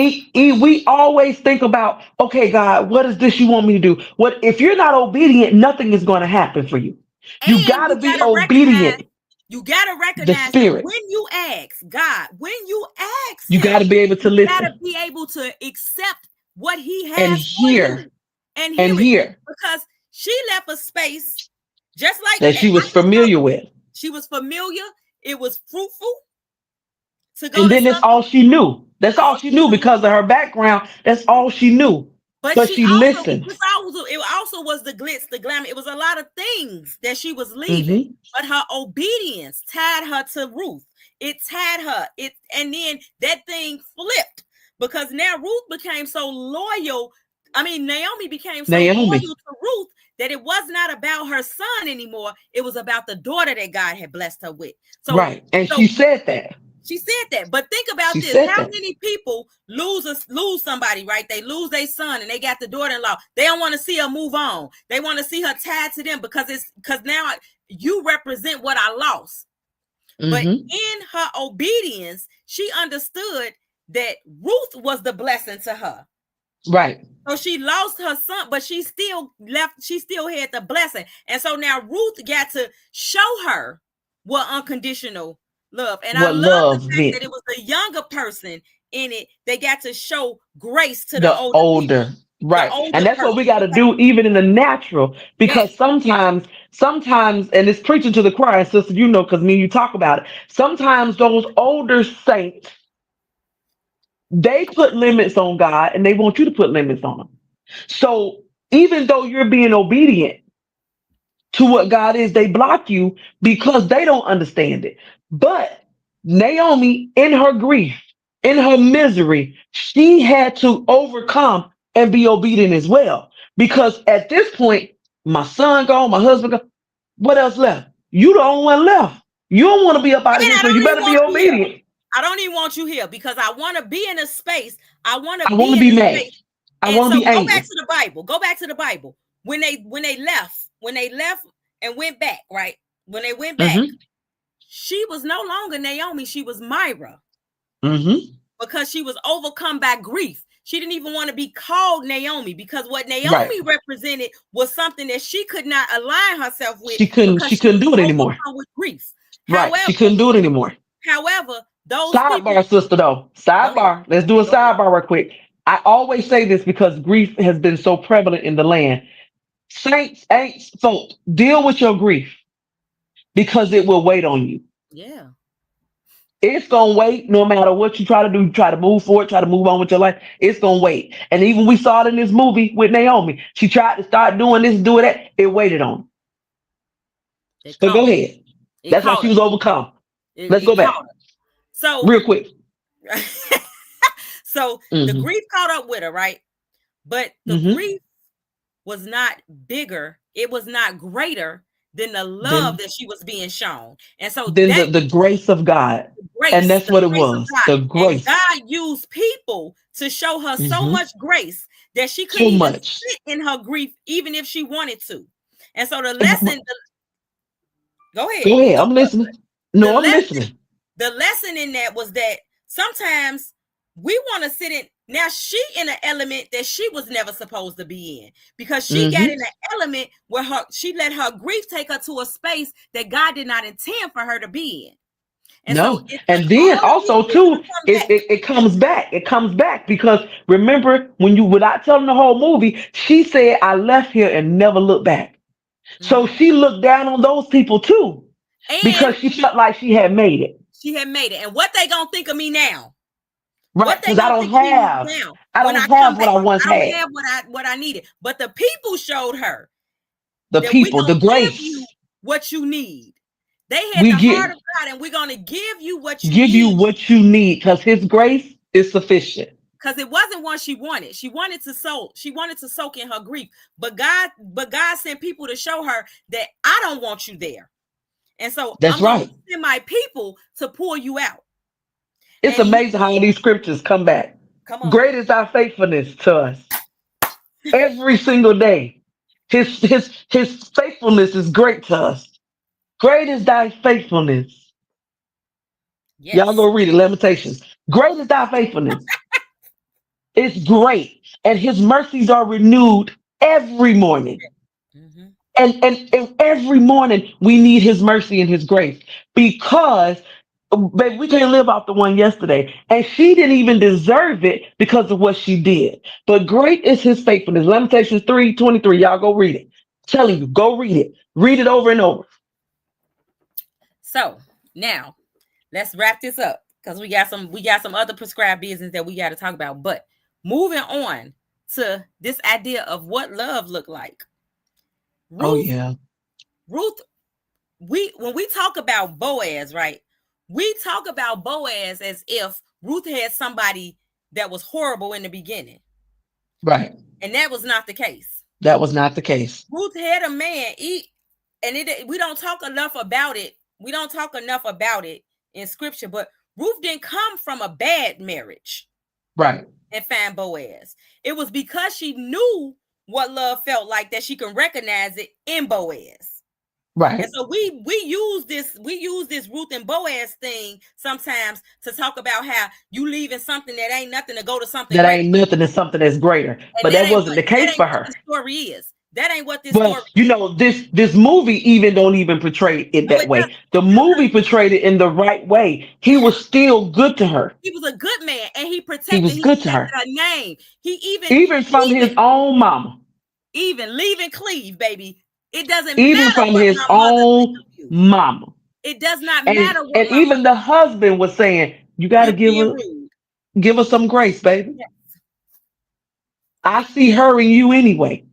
We always think about, okay, God, what is this you want me to do? What if you're not obedient? Nothing is going to happen for you. You And got to be obedient. you gotta The recognize that spirit. when you ask God, when you ask You got him, to be able to you gotta listen be able to accept what he and has for hear you and and hear it. hear Because she left a space just like that I she was just told familiar you, with. she was familiar, it was fruitful to go And to then that's something, all she knew. That's all all she she knew knew. because of her background. That's all she knew. But But she she also, listened. it also was the glitz, the glamour. It was a lot of things that she was leaving, Hmm. but her obedience tied her to Ruth. It tied her. And then that thing flipped because now Ruth became so loyal. I mean, Naomi became so Naomi. loyal to Ruth that it was not about her son anymore. It was about the daughter that God had blessed her with. So, Right. And she so said that. she said that. But think She about this. said How that. many people lose somebody, right? They lose their son and they got the daughter-in-law. They don't want to see her move on. They want to see her tied to them because now you represent what I lost. But Hmm. in her obedience, she understood that Ruth was the blessing to her. Right. So she lost her son, but she still had the blessing. And so now Ruth got to show her what unconditional love. And I What love the love fact meant. that it was the younger person in it. They got to show grace to the The older people, older. the Right. And older that's what person. we got to do even in the natural. Yes. Because sometimes, and it's preaching to the choir, sister, you know, because me and you talk about it. Sometimes those older saints, they put limits on God and they want you to put limits on them. So even though you're being obedient to what God is, they block you because they don't understand it. But Naomi, in her grief, in her misery, she had to overcome and be obedient as well. Because at this point, my son gone, my husband gone, what else left? You the only one left. You don't want to be up out of And here, I so you don't even better be want you here. obedient. I don't even want you here because I want to be in a space. I want to I want be to in be a mad. space. I And want to so be go back angry. to the Bible. Go back to the Bible. When they left and went back, right? When they went back, Hmm. she was no longer Naomi. She was Myra Hmm. because she was overcome by grief. She didn't even want to be called Naomi because what Right. Naomi represented was something that she could not align herself with She couldn't. because She she couldn't was do it anymore. overcome with grief. Right. She However, couldn't do it anymore. those people, Sidebar, sister, though. go ahead, Sidebar. Let's do a go ahead. sidebar real quick. I always say this because grief has been so prevalent in the land. Saints, ain't folk, deal with your grief because it will wait on you. Yeah, It's gonna wait no matter what you try to do. You try to move forward, try to move on with your life. It's gonna wait. And even we saw it in this movie with Naomi. She tried to start doing this, doing that. It waited on her. it So go caught her. ahead. It That's how caught she her. was overcome. Let's It go caught back her. So, real quick. so the Hmm. grief caught up with her, right? But the Hmm. grief was not bigger. It was not greater than the love Then that she was being shown. And so then that the grace of God. And grace, that's the what it grace of was. God. The And grace. God used people to show her so Hmm. much grace that she couldn't So even much. sit in her grief, even if she wanted to. And so the Go lesson, go ahead, you ahead. go I'm first. listening. The No, I'm lesson, listening. the lesson in that was that sometimes we want to sit in. Now she in an element that she was never supposed to be in, because she got Hmm. in an element where she let her grief take her to a space that God did not intend for her to be in. And so No. it took And then all of these also people to too, come it, back. it, it comes back. It comes back because remember when you without telling the whole movie, she said, I left here and never looked back. So Mhm. she looked down on those people too, And because she felt like she had made it. she had made it. And what they gonna think of me now? Right. What they Because I gonna don't think of me have now I when don't I come have what back? I once I don't had. have what I needed. But the people showed her The that we people, the gonna give you grace. what you need. They had We the heart get of God, and we're gonna give you what you give you need. what you need because his grace is sufficient. Because it wasn't what she wanted. She wanted to soak. She wanted to soak in her grief. But God sent people to show her that I don't want you there. And so That's I'm gonna right. send my people to pull you out. It's And amazing how these scriptures come back. come on. Great is thy faithfulness to us every single day. His faithfulness is great to us. Great is thy faithfulness. Y'all Yes. go read it, Lamentations. Great is thy faithfulness. It's great. And his mercies are renewed every morning. Mhm. And every morning we need his mercy and his grace because baby, we can't live off the one yesterday. And she didn't even deserve it because of what she did. But great is his faithfulness. Lamentations 3:23. Y'all go read it. Telling you, go read it. Read it over and over. So now let's wrap this up because we got some other prescribed business that we got to talk about. But moving on to this idea of what love looked like. Oh Ruth, yeah. Ruth, when we talk about Boaz, right? We talk about Boaz as if Ruth had somebody that was horrible in the beginning. Right. And that was not the case. That was not the case. Ruth had a man, we don't talk enough about it. We don't talk enough about it in scripture, but Ruth didn't come from a bad marriage Right. and find Boaz. It was because she knew what love felt like that she can recognize it in Boaz. And Right. so we use this Ruth and Boaz thing sometimes to talk about how you leaving something that ain't nothing to go to something That great. ain't nothing to something that's greater. And But that wasn't the that case ain't for what her. the story is. That ain't what this Well, story you is. know, this movie even don't even portray it No, that it way. doesn't. The movie portrayed it in the right way. He Yes. was still good to her. He was a good man, and he He protected was good to her her. name. He even Even from even his own mama. even leaving Cleve, baby. It doesn't Even matter from what his my mother think own of you. mama. It does not And matter what and my even mother. the husband was saying, you gotta You're being rude. give her some grace, baby. Yeah. I Be- see her in you anyway.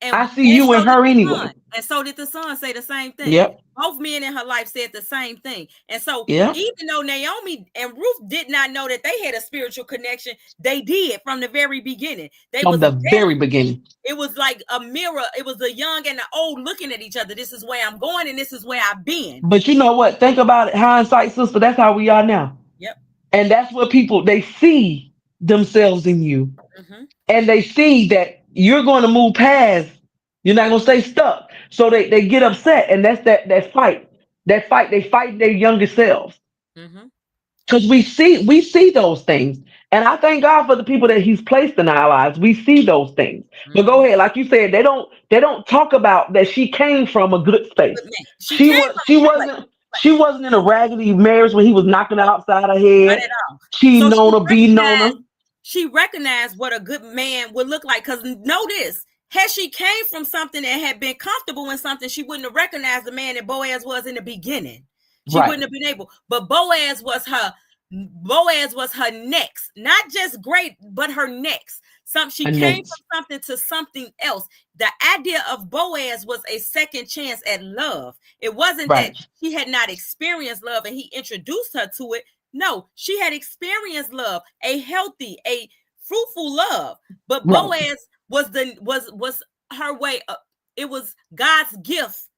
I see and you in so did her the son. anyway. And so did the son say the same thing. Yep. Both men in her life said the same thing. And so Yep. even though Naomi and Ruth did not know that they had a spiritual connection, they did from the very beginning. They From was the very beginning. it was like a mirror. It was the young and the old looking at each other. This is where I'm going, and this is where I've been. But you know what? Think about it. Hindsight, sister. That's how we are now. Yep. And that's what people they see themselves in you. Mm-hmm. And they see that you're going to move past, you're not going to stay stuck. So they get upset. And that's that fight. That fight, they fight their younger selves. Mm-hmm. Because we see those things. And I thank God for the people that He's placed in our lives. We see those things. But Mm-hmm. go ahead, like you said, they don't talk about that she came from a good Good space. man. She She came was from she a good place. wasn't she wasn't in a raggedy marriage when he was knocking her upside her Not head. at all. She So known her, be known her. she recognized what a good man would look like. Because notice, had she came from something that had been comfortable in something, she wouldn't have recognized the man that Boaz was in the beginning. She Right. wouldn't have been able. But Boaz was her next, not just great, but her next. She And came next. from something to something else. The idea of Boaz was a second chance at love. It wasn't that Right. she had not experienced love and he introduced her to it. No, she had experienced love, a healthy, a fruitful love. But Right. Boaz was her way. It was God's gift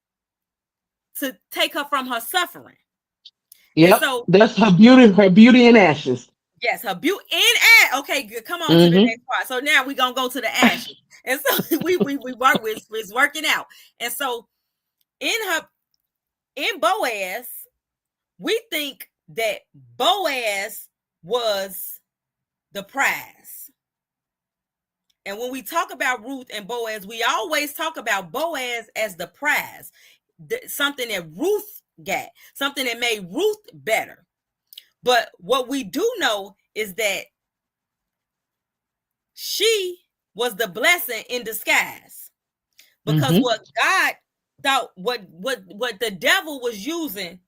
to take her from her suffering. And Yep. so, That's her beauty in ashes. yes, her beauty in ash. Okay, good. Come on to the Mm-hmm. next part. So now we're gonna go to the ashes. And so we work with it's working out. And so in her in Boaz, we think that Boaz was the prize. And when we talk about Ruth and Boaz, we always talk about Boaz as the prize, something that Ruth got, something that made Ruth better. But what we do know is that she was the blessing in disguise, because Mm-hmm. what God thought, what the devil was using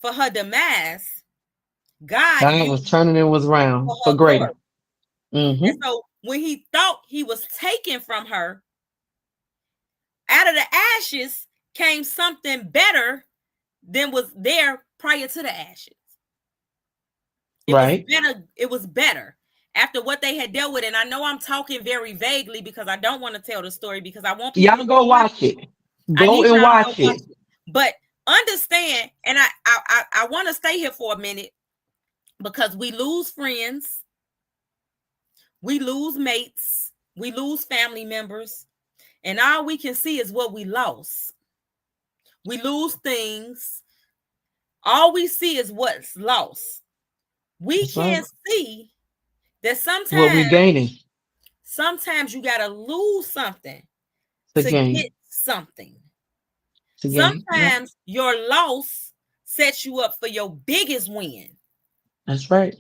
for her demise, God God was used turning it was for around for her glory. greater. And Mm-hmm. so when he thought he was taken from her, out of the ashes came something better than was there prior to the ashes. It was Right. better. It was better after what they had dealt with. And I know I'm talking very vaguely because I don't want to tell the story, because I want people to Y'all go go watch watch it. it. I Go need and y'all to go watch watch it. it. But understand, and I want to stay here for a minute, because we lose friends, we lose mates, we lose family members, and all we can see is what we lost. We lose things. All we see is what's lost. We That's right. can't see that What we gaining sometimes you got to lose something to to get gain. something. To gain. Yep. Sometimes your loss sets you up for your biggest win. That's right.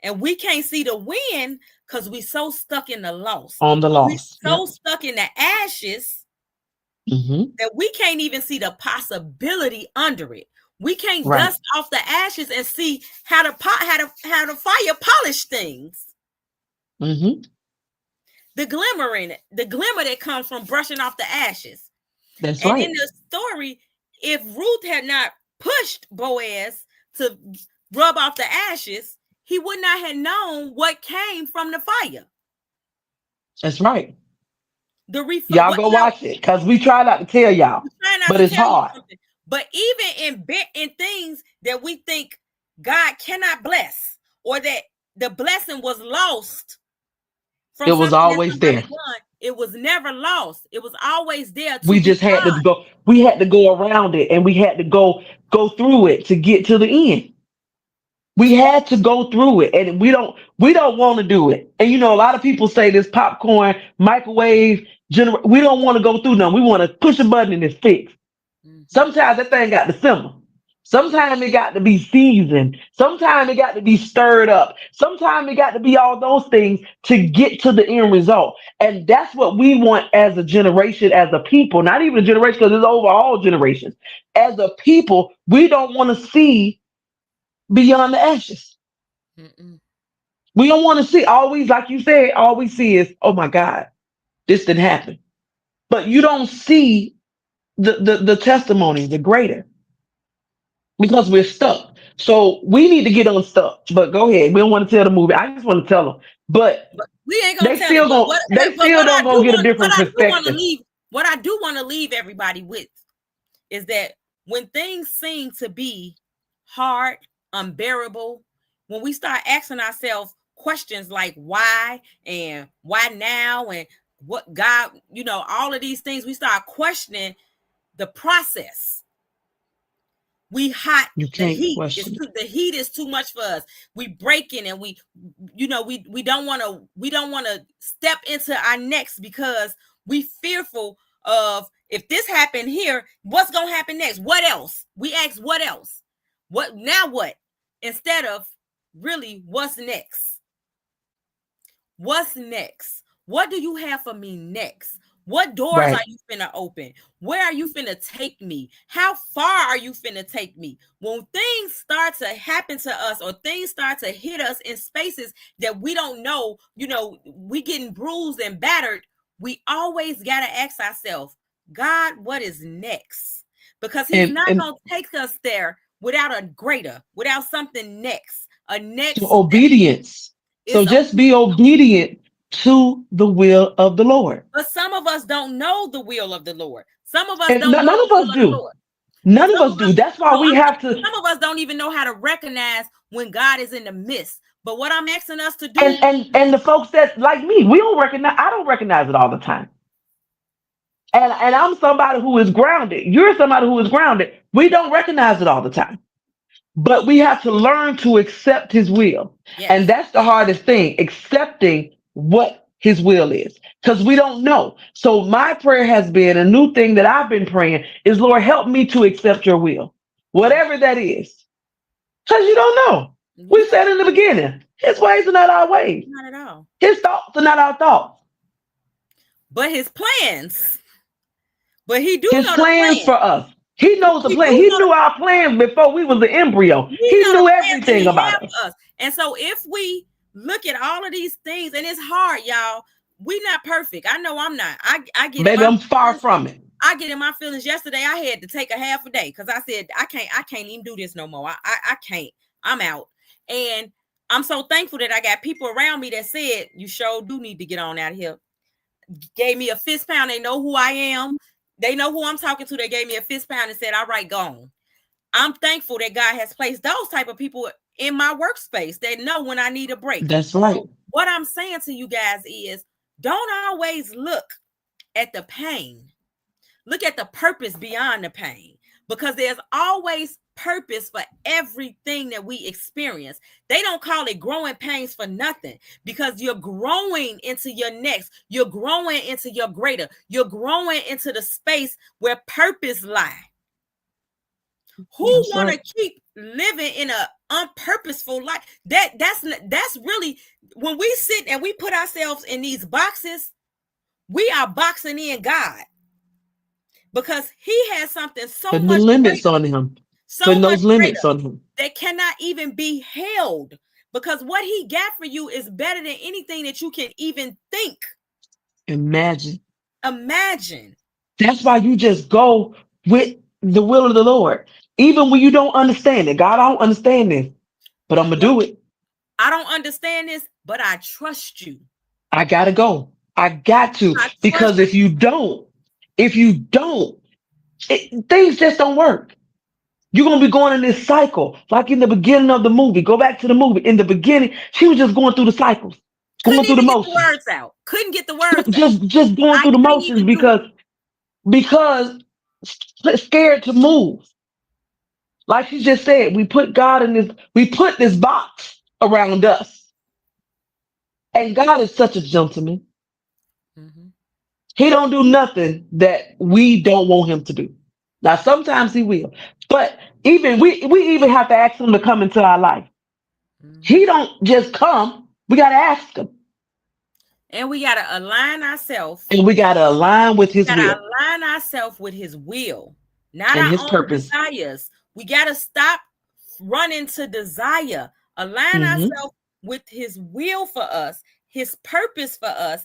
And we can't see the win because we so stuck in the loss. On the We loss. so Yep. stuck in the ashes Mm-hmm. that we can't even see the possibility under it. We can't Right. dust off the ashes and see how the fire polish things. Mm-hmm. The glimmer that comes from brushing off the ashes. That's And in right. the story, if Ruth had not pushed Boaz to rub off the ashes, he would not have known what came from the fire. That's right. The Y'all what go now? watch it. Cause we try not to tell y'all. I'm trying not But to it's tell you hard. something, but even in things that we think God cannot bless, or that the blessing was lost from It was something that always somebody there. done, it was never lost. It was always there to We be just had to God. go, we had to go around it and we had to go through it to get to the end. We had to go through it, and we don't want to do it. And a lot of people say this popcorn microwave we don't want to go through them. We want to push a button and it's fixed. Mhm. Sometimes that thing got to simmer. Sometimes it got to be seasoned. Sometimes it got to be stirred up. Sometimes it got to be all those things to get to the end result. And that's what we want as a generation, as a people, not even a generation, because it's over all generations. As a people, we don't want to see beyond the ashes. Mm-mm. We don't want to see, always, like you said, all we see is, oh my God, this didn't happen. But you don't see the testimony, the greater, because we're stuck. So we need to get unstuck. But go ahead. We don't want to tell the movie. I just want to tell them. But But we ain't gonna tell it. they But still don't gonna get a different perspective. what I do want to leave everybody with is that when things seem to be hard, unbearable, when we start asking ourselves questions like why and why now and what God, all of these things, we start questioning the process. We hot. You can't question it. The heat is too much for us. We breaking, and we don't want to step into our next, because we fearful of, if this happened here, what's gonna happen next? What else? We ask what else? What now, what? Instead of really what's next? What's next? What do you have for me next? What doors are Right. you finna open? Where are you finna take me? How far are you finna take me? When things start to happen to us, or things start to hit us in spaces that we don't know, we getting bruised and battered, we always gotta ask ourselves, God, what is next? Because he's And not and gonna take us there without a greater, without something next. A to next that obedience. So is just be obedient to the will of the Lord. But some of us don't know the will of the Lord. Some of us And don't none know the of will us of the do. Lord. None of Some us of do. us, That's why no, we I'm have saying to. some of us don't even know how to recognize when God is in the midst. But what I'm asking us to do, And the folks that like me, we don't recognize. I don't recognize it all the time. And I'm somebody who is grounded. You're somebody who is grounded. We don't recognize it all the time. But we have to learn to accept his will. And yes, that's the hardest thing, accepting what his will is. Because we don't know. So my prayer has been a new thing that I've been praying is, Lord, help me to accept your will. mm, Whatever that is. Because you don't know. you We don't, said in the beginning, his ways are not our ways. not at all. His thoughts are not our thoughts. But his plans, but he do His know the plans plan. for us. He knows the He plan. do He know knew our plans before we was the embryo. he He know the knew plans that everything he about have us. for us. And so if we look at all of these things, and it's hard, y'all. We not perfect. I know I'm not. I get in Baby, my I'm far feelings. from it. I get in my feelings. Yesterday, I had to take a half a day because I said I can't even do this no more. I can't. I'm out. And I'm so thankful that I got people around me that said, you sure do need to get on out of here. Gave me a fist pound. They know who I am. They know who I'm talking to. They gave me a fist pound and said, all right, go on. I'm thankful that God has placed those type of people in my workspace that know when I need a break. That's right. So what I'm saying to you guys is don't always look at the pain. Look at the purpose beyond the pain, because there's always purpose for everything that we experience. They don't call it growing pains for nothing, because you're growing into your next. You're growing into your greater. You're growing into the space where purpose lies. Who That's want right. to keep living in a unpurposeful life? That's really when we sit and we put ourselves in these boxes, we are boxing in God, because he has something so Putting the much limits greater, on him. so Putting much those limits greater on him. that cannot even be held, because what he got for you is better than anything that you can even think, Imagine. imagine. That's why you just go with the will of the Lord. Even when you don't understand it. God, I don't understand this, but I'm gonna But do it. I don't understand this, but I trust you. I gotta go. I got to. I trust Because if you don't, things just don't work. You're gonna be going in this cycle, like in the beginning of the movie. Go back to the movie. In the beginning, she was just going through the cycles, going couldn't through the even get the motions, words out. Couldn't get the words out. just going I through the can't motions even do it. because scared to move. Like she just said, we put this box around us, and God is such a gentleman. Mhm. He don't do nothing that we don't want him to do. Now sometimes he will, but even we even have to ask him to come into our life. Mhm. He don't just come. We got to ask him. And we gotta align ourselves. And we got to align with his Gotta will align ourselves with his will, not and our his own purpose. desires. We gotta stop running to desire. Align Hmm. ourselves with his will for us, his purpose for us,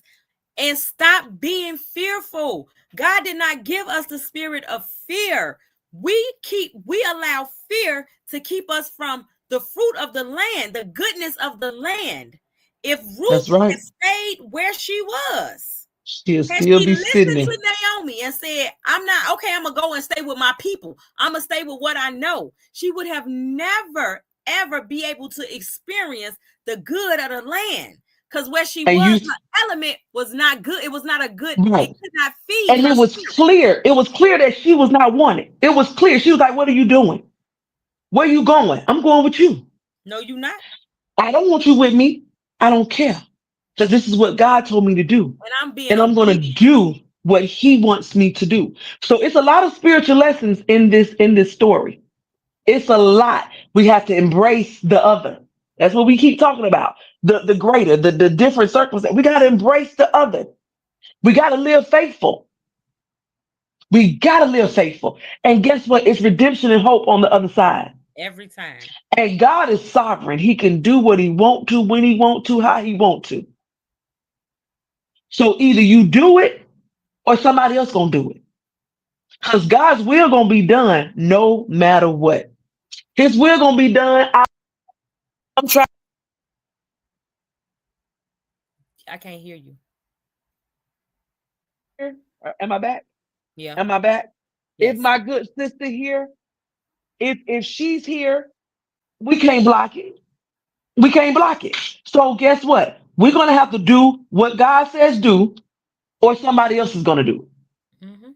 and stop being fearful. God did not give us the spirit of fear. We allow fear to keep us from the fruit of the land, the goodness of the land. If Ruth That's right. had stayed where she was, She'll had still she be sitting listened there. to Naomi and said, I'm not okay, I'm gonna go and stay with my people, I'm gonna stay with what I know, she would have never ever be able to experience the good of the land. Because where she And was, you her element was not good. It was not a good, it right. could not feed And her it was spirit. clear. It was clear that she was not wanted. It was clear. She was like, "What are you doing? Where you going? I'm going with you. No, you not. I don't want you with me. I don't care. Because this is what God told me to do. And I'm being And I'm going to obedient. do what he wants me to do." So it's a lot of spiritual lessons in this story. It's a lot. We have to embrace the other. That's what we keep talking about. The greater, the different circumstances. We got to embrace the other. We got to live faithful. We got to live faithful. And guess what? It's redemption and hope on the other side. Every time. And God is sovereign. He can do what he want to, when he want to, how he want to. So either you do it or somebody else gonna do it. Because God's will gonna be done no matter what. His will gonna be done. I'm trying. I can't hear you. Am I back? Yeah. Am I back? If Yes. my good sister here, if she's here, we can't block it. We can't block it. So guess what? We're gonna have to do what God says do, or somebody else is gonna do Hmm.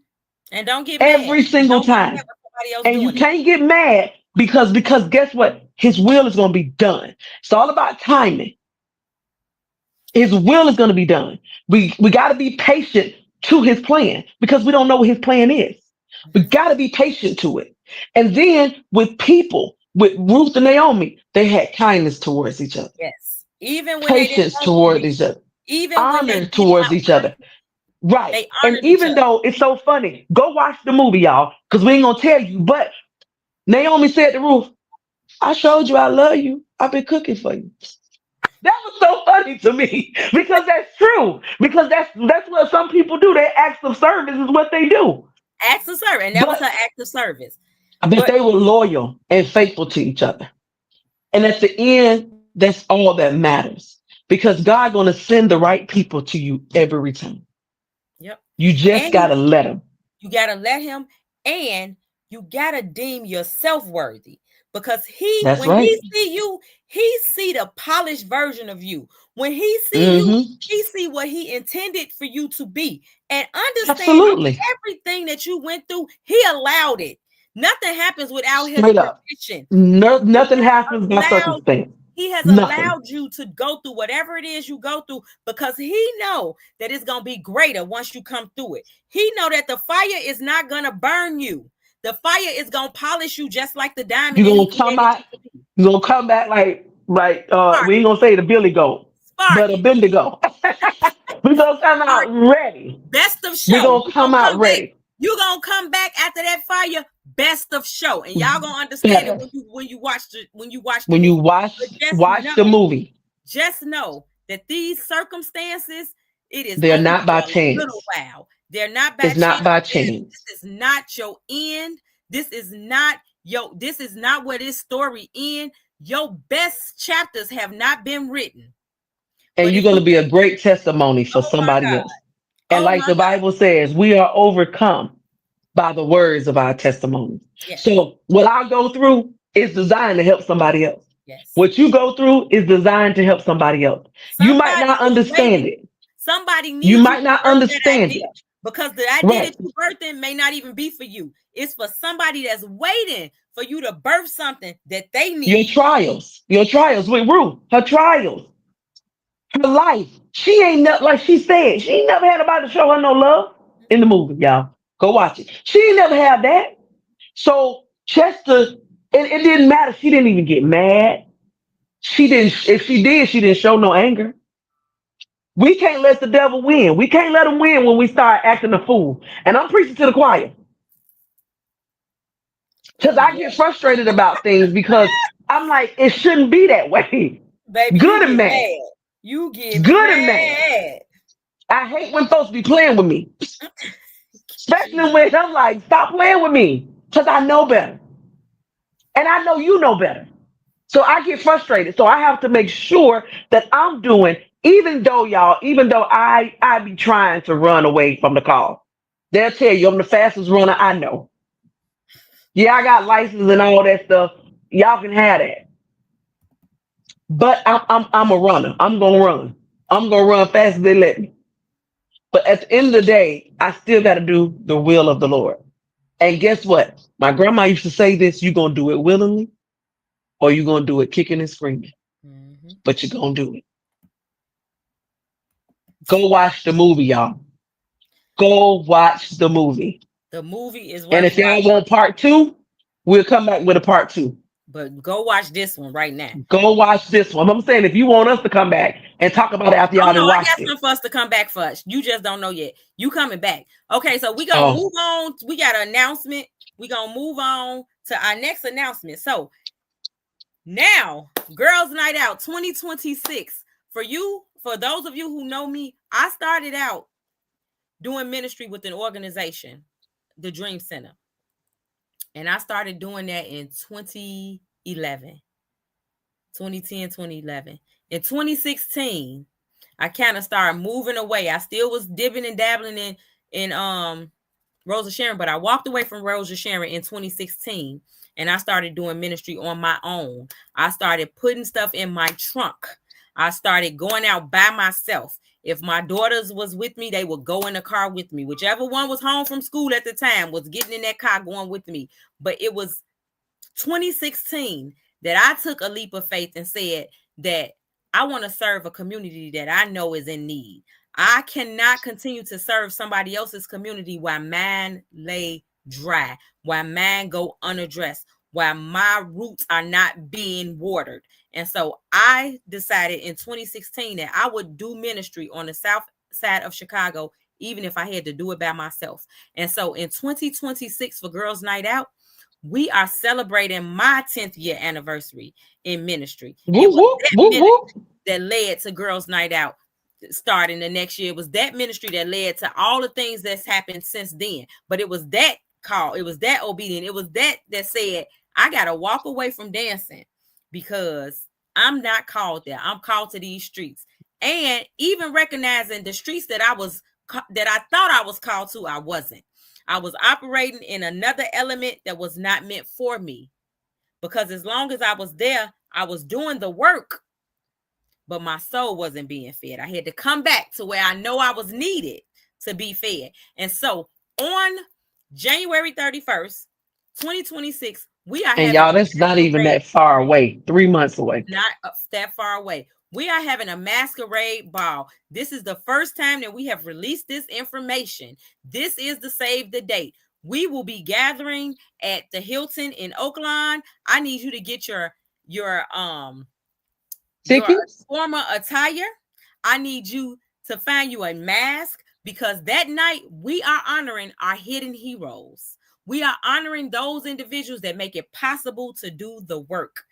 And don't get it mad. every single Don't get mad time. with somebody else And you doing it. can't get mad because guess what? His will is gonna be done. It's all about timing. His will is gonna be done. We gotta be patient to his plan because we don't know what his plan is. We Hmm. gotta be patient to it. And then with people, with Ruth and Naomi, they had kindness towards each other, Yes. Even when they didn't patience want to toward be, each other, even when they honor did towards not each want other. to, Right. they And honored each even other. though it's so funny, go watch the movie, y'all, because we ain't gonna tell you. But Naomi said to Ruth, I showed you I love you. I've been cooking for you. That was so funny to me because that's true. Because that's what some people do. Their acts of service is what they do. Acts of service. And that was But her act of service. but But they were loyal and faithful to each other. And at the end, that's all that matters. Because God gonna send the right people to you every time. yep. You just And you gotta let them. You got to let him, and you got to deem yourself worthy, because That's when he right. see you, he see the polished version of you. When he see you, Hmm. he see what he intended for you to be, and understand that Absolutely. everything that you went through, he allowed it. Nothing happens without his Straight up. permission. No, He nothing happens by has allowed circumstance. he has Nothing. allowed you to go through whatever it is you go through, because he know that it's going to be greater once you come through it. He know that the fire is not going to burn you. The fire is going to polish you just like the diamond You're that he gonna come created out, you to be. you're gonna come back like we ain't Sparking, gonna say the Billy Goat, but a sparking. Bendigo. We're gonna come out Sparking. ready. Best of We're show. gonna You're going come to out come back. ready. You're going to come back after that fire, best of show. And y'all going to understand it Better. when you watch the When you movie. But watch the movie, just know that these circumstances, it is they're only not for by a little chance. while. They're not by It's chance. not by chance. This is not your end. This is not where this story ends. Your best chapters have not been written. And But you're if gonna you be a great testimony for oh my somebody God. else. And Oh like my the God. Bible says, we are overcome by the words of our testimony. Yes. So what I go through is designed to help somebody else. Yes. What you go through is designed to help somebody else. You might Somebody not is understand waiting. it. Somebody You needs you might to not birth that understand idea, it. because the idea that Right. you birthing may not even be for you. It's for somebody that's waiting for you to birth something that they need. Your trials with Ruth, her trials, her life. She ain't like she said, she ain't never had nobody to show her no love in the movie, y'all. Go watch it. She ain't never had that. So Chester, it didn't matter. She didn't even get mad. She didn't, if she did, she didn't show no anger. We can't let the devil win. We can't let him win when we start acting a fool. And I'm preaching to the choir because Oh I get yeah, frustrated about things because I'm like, it shouldn't be that way. baby, you Good and get mad. mad. You get Good and mad. mad. I hate when folks be playing with me, especially Jesus. when I'm like, stop playing with me because I know better. And I know you know better. So I get frustrated. So I have to make sure that I'm doing, even though I be trying to run away from the call. They'll tell you I'm the fastest runner I know. Yeah, I got license and all that stuff. Y'all can have that. But I'm a runner. I'm gonna run. I'm gonna run fast as they let me. But at the end of the day, I still gotta do the will of the Lord. And guess what? My grandma used to say this, you're gonna do it willingly or you're gonna do it kicking and screaming. Mhm. But you're gonna do it. Go watch the movie, y'all. Go watch the movie. The movie is And worth if y'all watching, want part two, we'll come back with a part two. but go watch this one right now. Go watch this one. I'm saying if you want us to come back and talk about it after Oh y'all no, done I got watched it. something for us to come back for us. You just don't know yet. You coming back. Okay, so we gonna Oh, move on. We got an announcement. We gonna move on to our next announcement. So now, Girls Night Out 2026. For those of you who know me, I started out doing ministry with an organization, the Dream Center. And I started doing that in 2011, 2010, 2011. In 2016, I kind of started moving away. I still was dipping and dabbling in Rosa Sharon, but I walked away from Rosa Sharon in 2016 and I started doing ministry on my own. I started putting stuff in my trunk. I started going out by myself. If my daughters was with me, they would go in the car with me. Whichever one was home from school at the time was getting in that car going with me. But it was 2016 that I took a leap of faith and said that I want to serve a community that I know is in need. I cannot continue to serve somebody else's community while mine lay dry, while mine go unaddressed, while my roots are not being watered. And so I decided in 2016 that I would do ministry on the south side of Chicago, even if I had to do it by myself. And so in 2026 for Girls Night Out, we are celebrating my 10th year anniversary in ministry. It Woo, was woo, that woo, woo. ministry that led to Girls Night Out starting the next year. It was that ministry that led to all the things that's happened since then. But it was that call, it was that obedient, it was that said, I got to walk away from dancing because I'm not called there. I'm called to these streets. And even recognizing the streets that I thought I was called to, I wasn't. I was operating in another element that was not meant for me, because as long as I was there, I was doing the work, but my soul wasn't being fed. I had to come back to where I know I was needed to be fed. And so on January 31st, 2026, we are And having y'all, a that's not even masquerade, that far away. 3 months away. not that far away. We are having a masquerade ball. This is the first time that we have released this information. This is the save the date. We will be gathering at the Hilton in Oakland. I need you to get your Tickets? former attire. I need you to find you a mask, because that night we are honoring our hidden heroes. We are honoring those individuals that make it possible to do the work.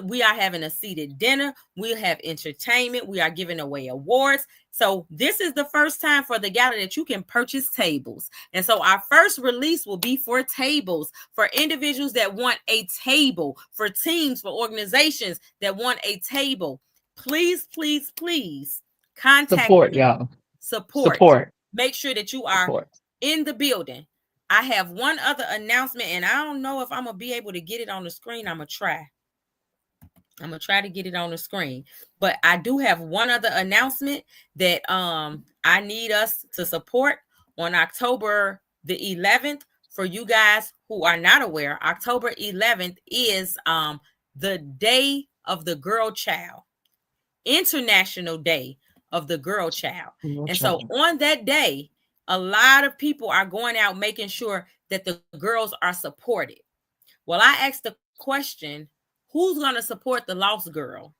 We are having a seated dinner. We'll have entertainment. We are giving away awards. So this is the first time for the gala that you can purchase tables. And so our first release will be for tables, for individuals that want a table, for teams, for organizations that want a table. Please, please, please contact Support, me. y'all. Support. Support. Make sure that you are Support. in the building. I have one other announcement, and I don't know if I'm going to be able to get it on the screen. I'm going to try. To get it on the screen. But I do have one other announcement that I need us to support on October the 11th. For you guys who are not aware, October 11th is the Day of the Girl Child, International Day of the Girl Child. And so on that day, a lot of people are going out making sure that the girls are supported. Well, I asked the question, who's going to support the lost girl?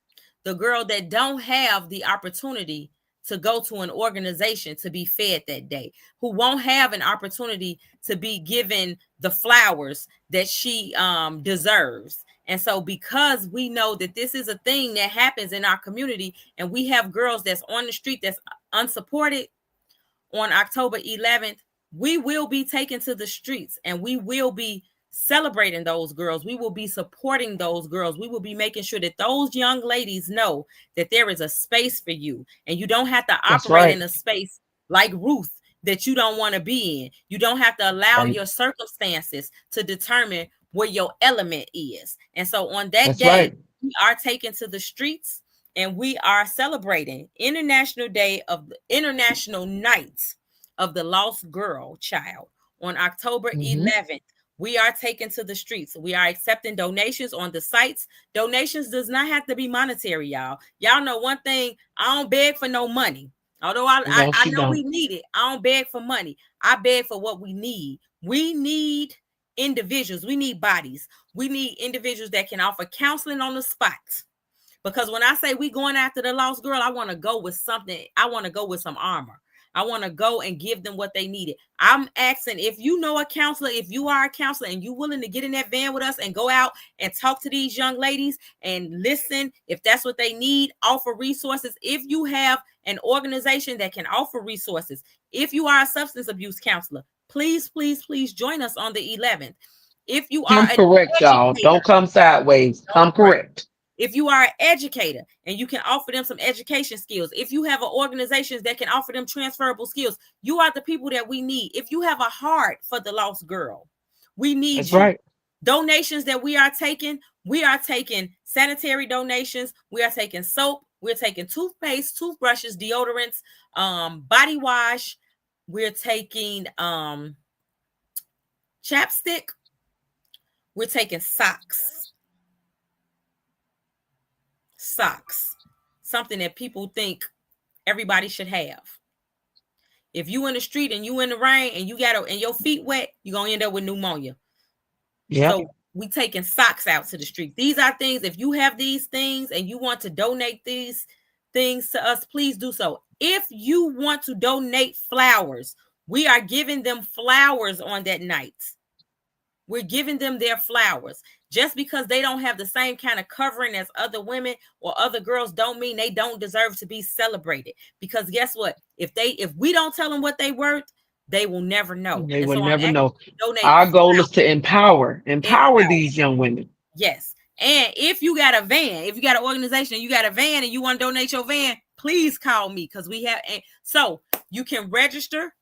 The girl that don't have the opportunity to go to an organization to be fed that day, who won't have an opportunity to be given the flowers that she deserves. And so because we know that this is a thing that happens in our community, and we have girls that's on the street that's unsupported, on October 11th, we will be taken to the streets and we will be celebrating those girls. We will be supporting those girls. We will be making sure that those young ladies know that there is a space for you, and you don't have to operate in a space like Ruth that you don't want to be in. You don't have to allow your circumstances to determine where your element is. And so on that day, we are taken to the streets, and we are celebrating International Night of the Lost Girl Child on October 11th. We are taken to the streets. We are accepting donations on the sites. Donations does not have to be monetary, y'all. Y'all know one thing, I don't beg for no money. Although I know we need it. I don't beg for money. I beg for what we need. We need individuals. We need bodies. We need individuals that can offer counseling on the spot. Because when I say we going after the lost girl, I want to go with something. I want to go with some armor. I want to go and give them what they needed. I'm asking, if you know a counselor, if you are a counselor and you're willing to get in that van with us and go out and talk to these young ladies and listen, if that's what they need, offer resources. If you have an organization that can offer resources, if you are a substance abuse counselor, please, please, please join us on the 11th. If you are correct, y'all. Don't come sideways. Come correct. If you are an educator and you can offer them some education skills, if you have organizations that can offer them transferable skills, you are the people that we need. If you have a heart for the lost girl, we need That's you. right. Donations that we are taking sanitary donations, we are taking soap, we're taking toothpaste, toothbrushes, deodorants, body wash, we're taking chapstick, we're taking socks, something that people think everybody should have. If you in the street and you in the rain and and your feet wet, you're gonna end up with pneumonia. Yep. So we taking socks out to the street. These are things, if you have these things and you want to donate these things to us, please do so. If you want to donate flowers, we are giving them flowers on that night. We're giving them their flowers. Just because they don't have the same kind of covering as other women or other girls don't mean they don't deserve to be celebrated. Because guess what? If we don't tell them what they worth, they will never know. They And will so I'm never asking know. you to donate Our goal is flowers. to empower Empower. these young women. Yes. And if you got a van, if you got an organization and you got a van and you want to donate your van, please call me because we have. And so you can register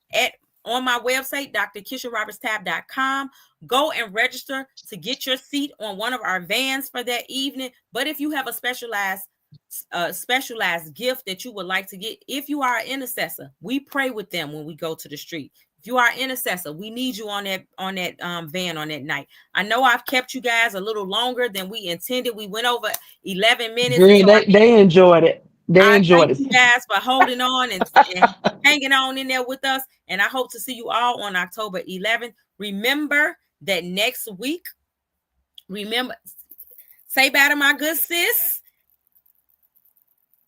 on my website, drkisharobertstabb.com. Go and register to get your seat on one of our vans for that evening. But if you have a specialized gift that you would like to get, if you are an intercessor, we pray with them when we go to the street. If you are an intercessor, we need you on that van on that night. I know I've kept you guys a little longer than we intended. We went over 11 minutes, and Girl, so they enjoyed it. They I enjoyed thank it. you guys for holding on and hanging on in there with us. And I hope to see you all on October 11th. Remember that next week, say bye to my good sis.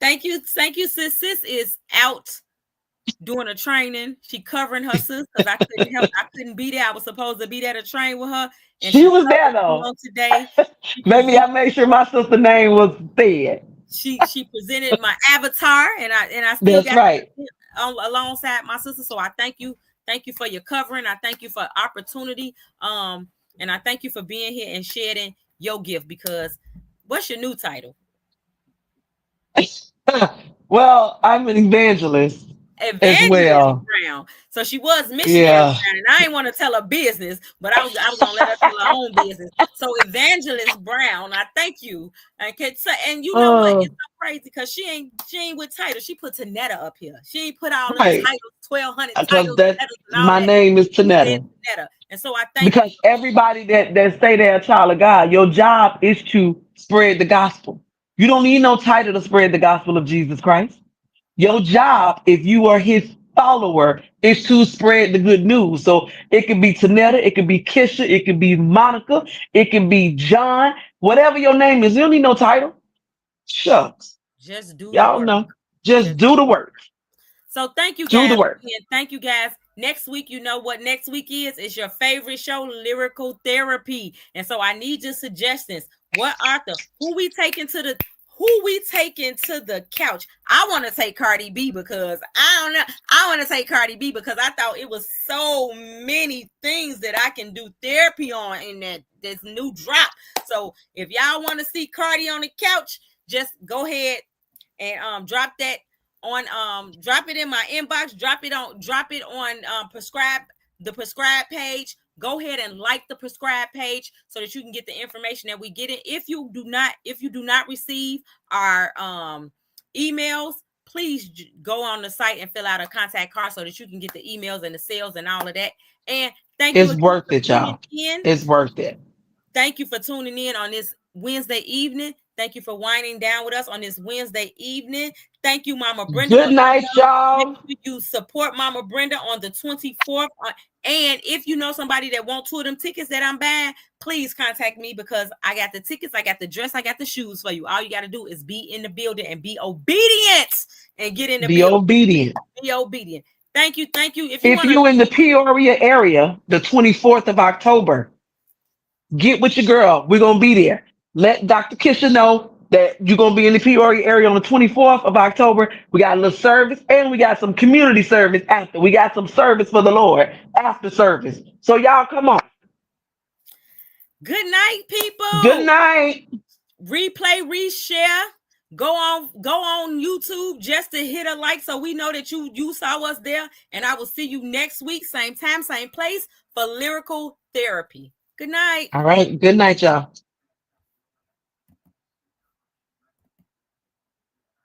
Thank you, sis. Sis is out doing a training. She covering her sis because I couldn't be there. I was supposed to be there to train with her, and She she was there covered me though. on today. She Maybe presented I made sure my sister name was said. she presented my avatar, and I still That's got right. alongside my sister. So I thank you for your covering. I thank you for opportunity. And I thank you for being here and sharing your gift. Because what's your new title? Well, I'm an evangelist as Evangelist well. Brown. So she was missionary Yeah. Brown, and I didn't want to tell her business, but I was gonna let her tell her own business. So Evangelist Brown, I thank you. And you know what? Oh, It's so crazy because she ain't with title. She put Tanetta up here. She ain't put all them right. titles, 1,200 Because titles, that letters, and all my that. name is She said Tanetta. Tanetta, and so I thank you. Because everybody that say they're a child of God, your job is to spread the gospel. You don't need no title to spread the gospel of Jesus Christ. Your job, if you are his follower, is to spread the good news. So it can be Tanetta, it can be Kisha, it can be Monica, it can be John, whatever your name is. You don't need no title. Shucks. Just do the Y'all work. know. Just Just do the work. So thank you Do the guys work. again. Thank you guys. Next week, you know what next week is? It's your favorite show, Lyrical Therapy. And so I need your suggestions. What Arthur? Who we taking to the couch? I want to take Cardi B because I don't know. I want to take Cardi B because I thought it was so many things that I can do therapy on in this new drop. So if y'all want to see Cardi on the couch, just go ahead and drop that drop it in my inbox, drop it on prescribe page. Go ahead and like the prescribe page so that you can get the information that we get it. If you do not receive our emails, please go on the site and fill out a contact card so that you can get the emails and the sales and all of that. And thank you It's again worth for it, tuning y'all. in. It's worth it. Thank you for tuning in on this Wednesday evening. Thank you for winding down with us on this Wednesday evening. Thank you, Mama Brenda, for Good coming night, on. Make y'all. sure you support Mama Brenda on the 24th. And if you know somebody that wants two of them tickets that I'm buying, please contact me because I got the tickets, I got the dress, I got the shoes for you. All you got to do is be in the building and be obedient and get in the Be building. obedient. Be obedient. Thank you. Thank you. If you If want to, you in the Peoria area, the 24th of October, get with your girl. We're gonna be there. Let Dr. Kisha know that you're gonna be in the Peoria area on the 24th of October. We got a little service and we got some community service after. We got some service for the Lord after service. So y'all come on. good night, Good people. night. replay, reshare. Go on YouTube just to hit a like so we know that you saw us there. And I will see you next week, same time, same place for Lyrical Therapy. Good night. All right. Good night, y'all.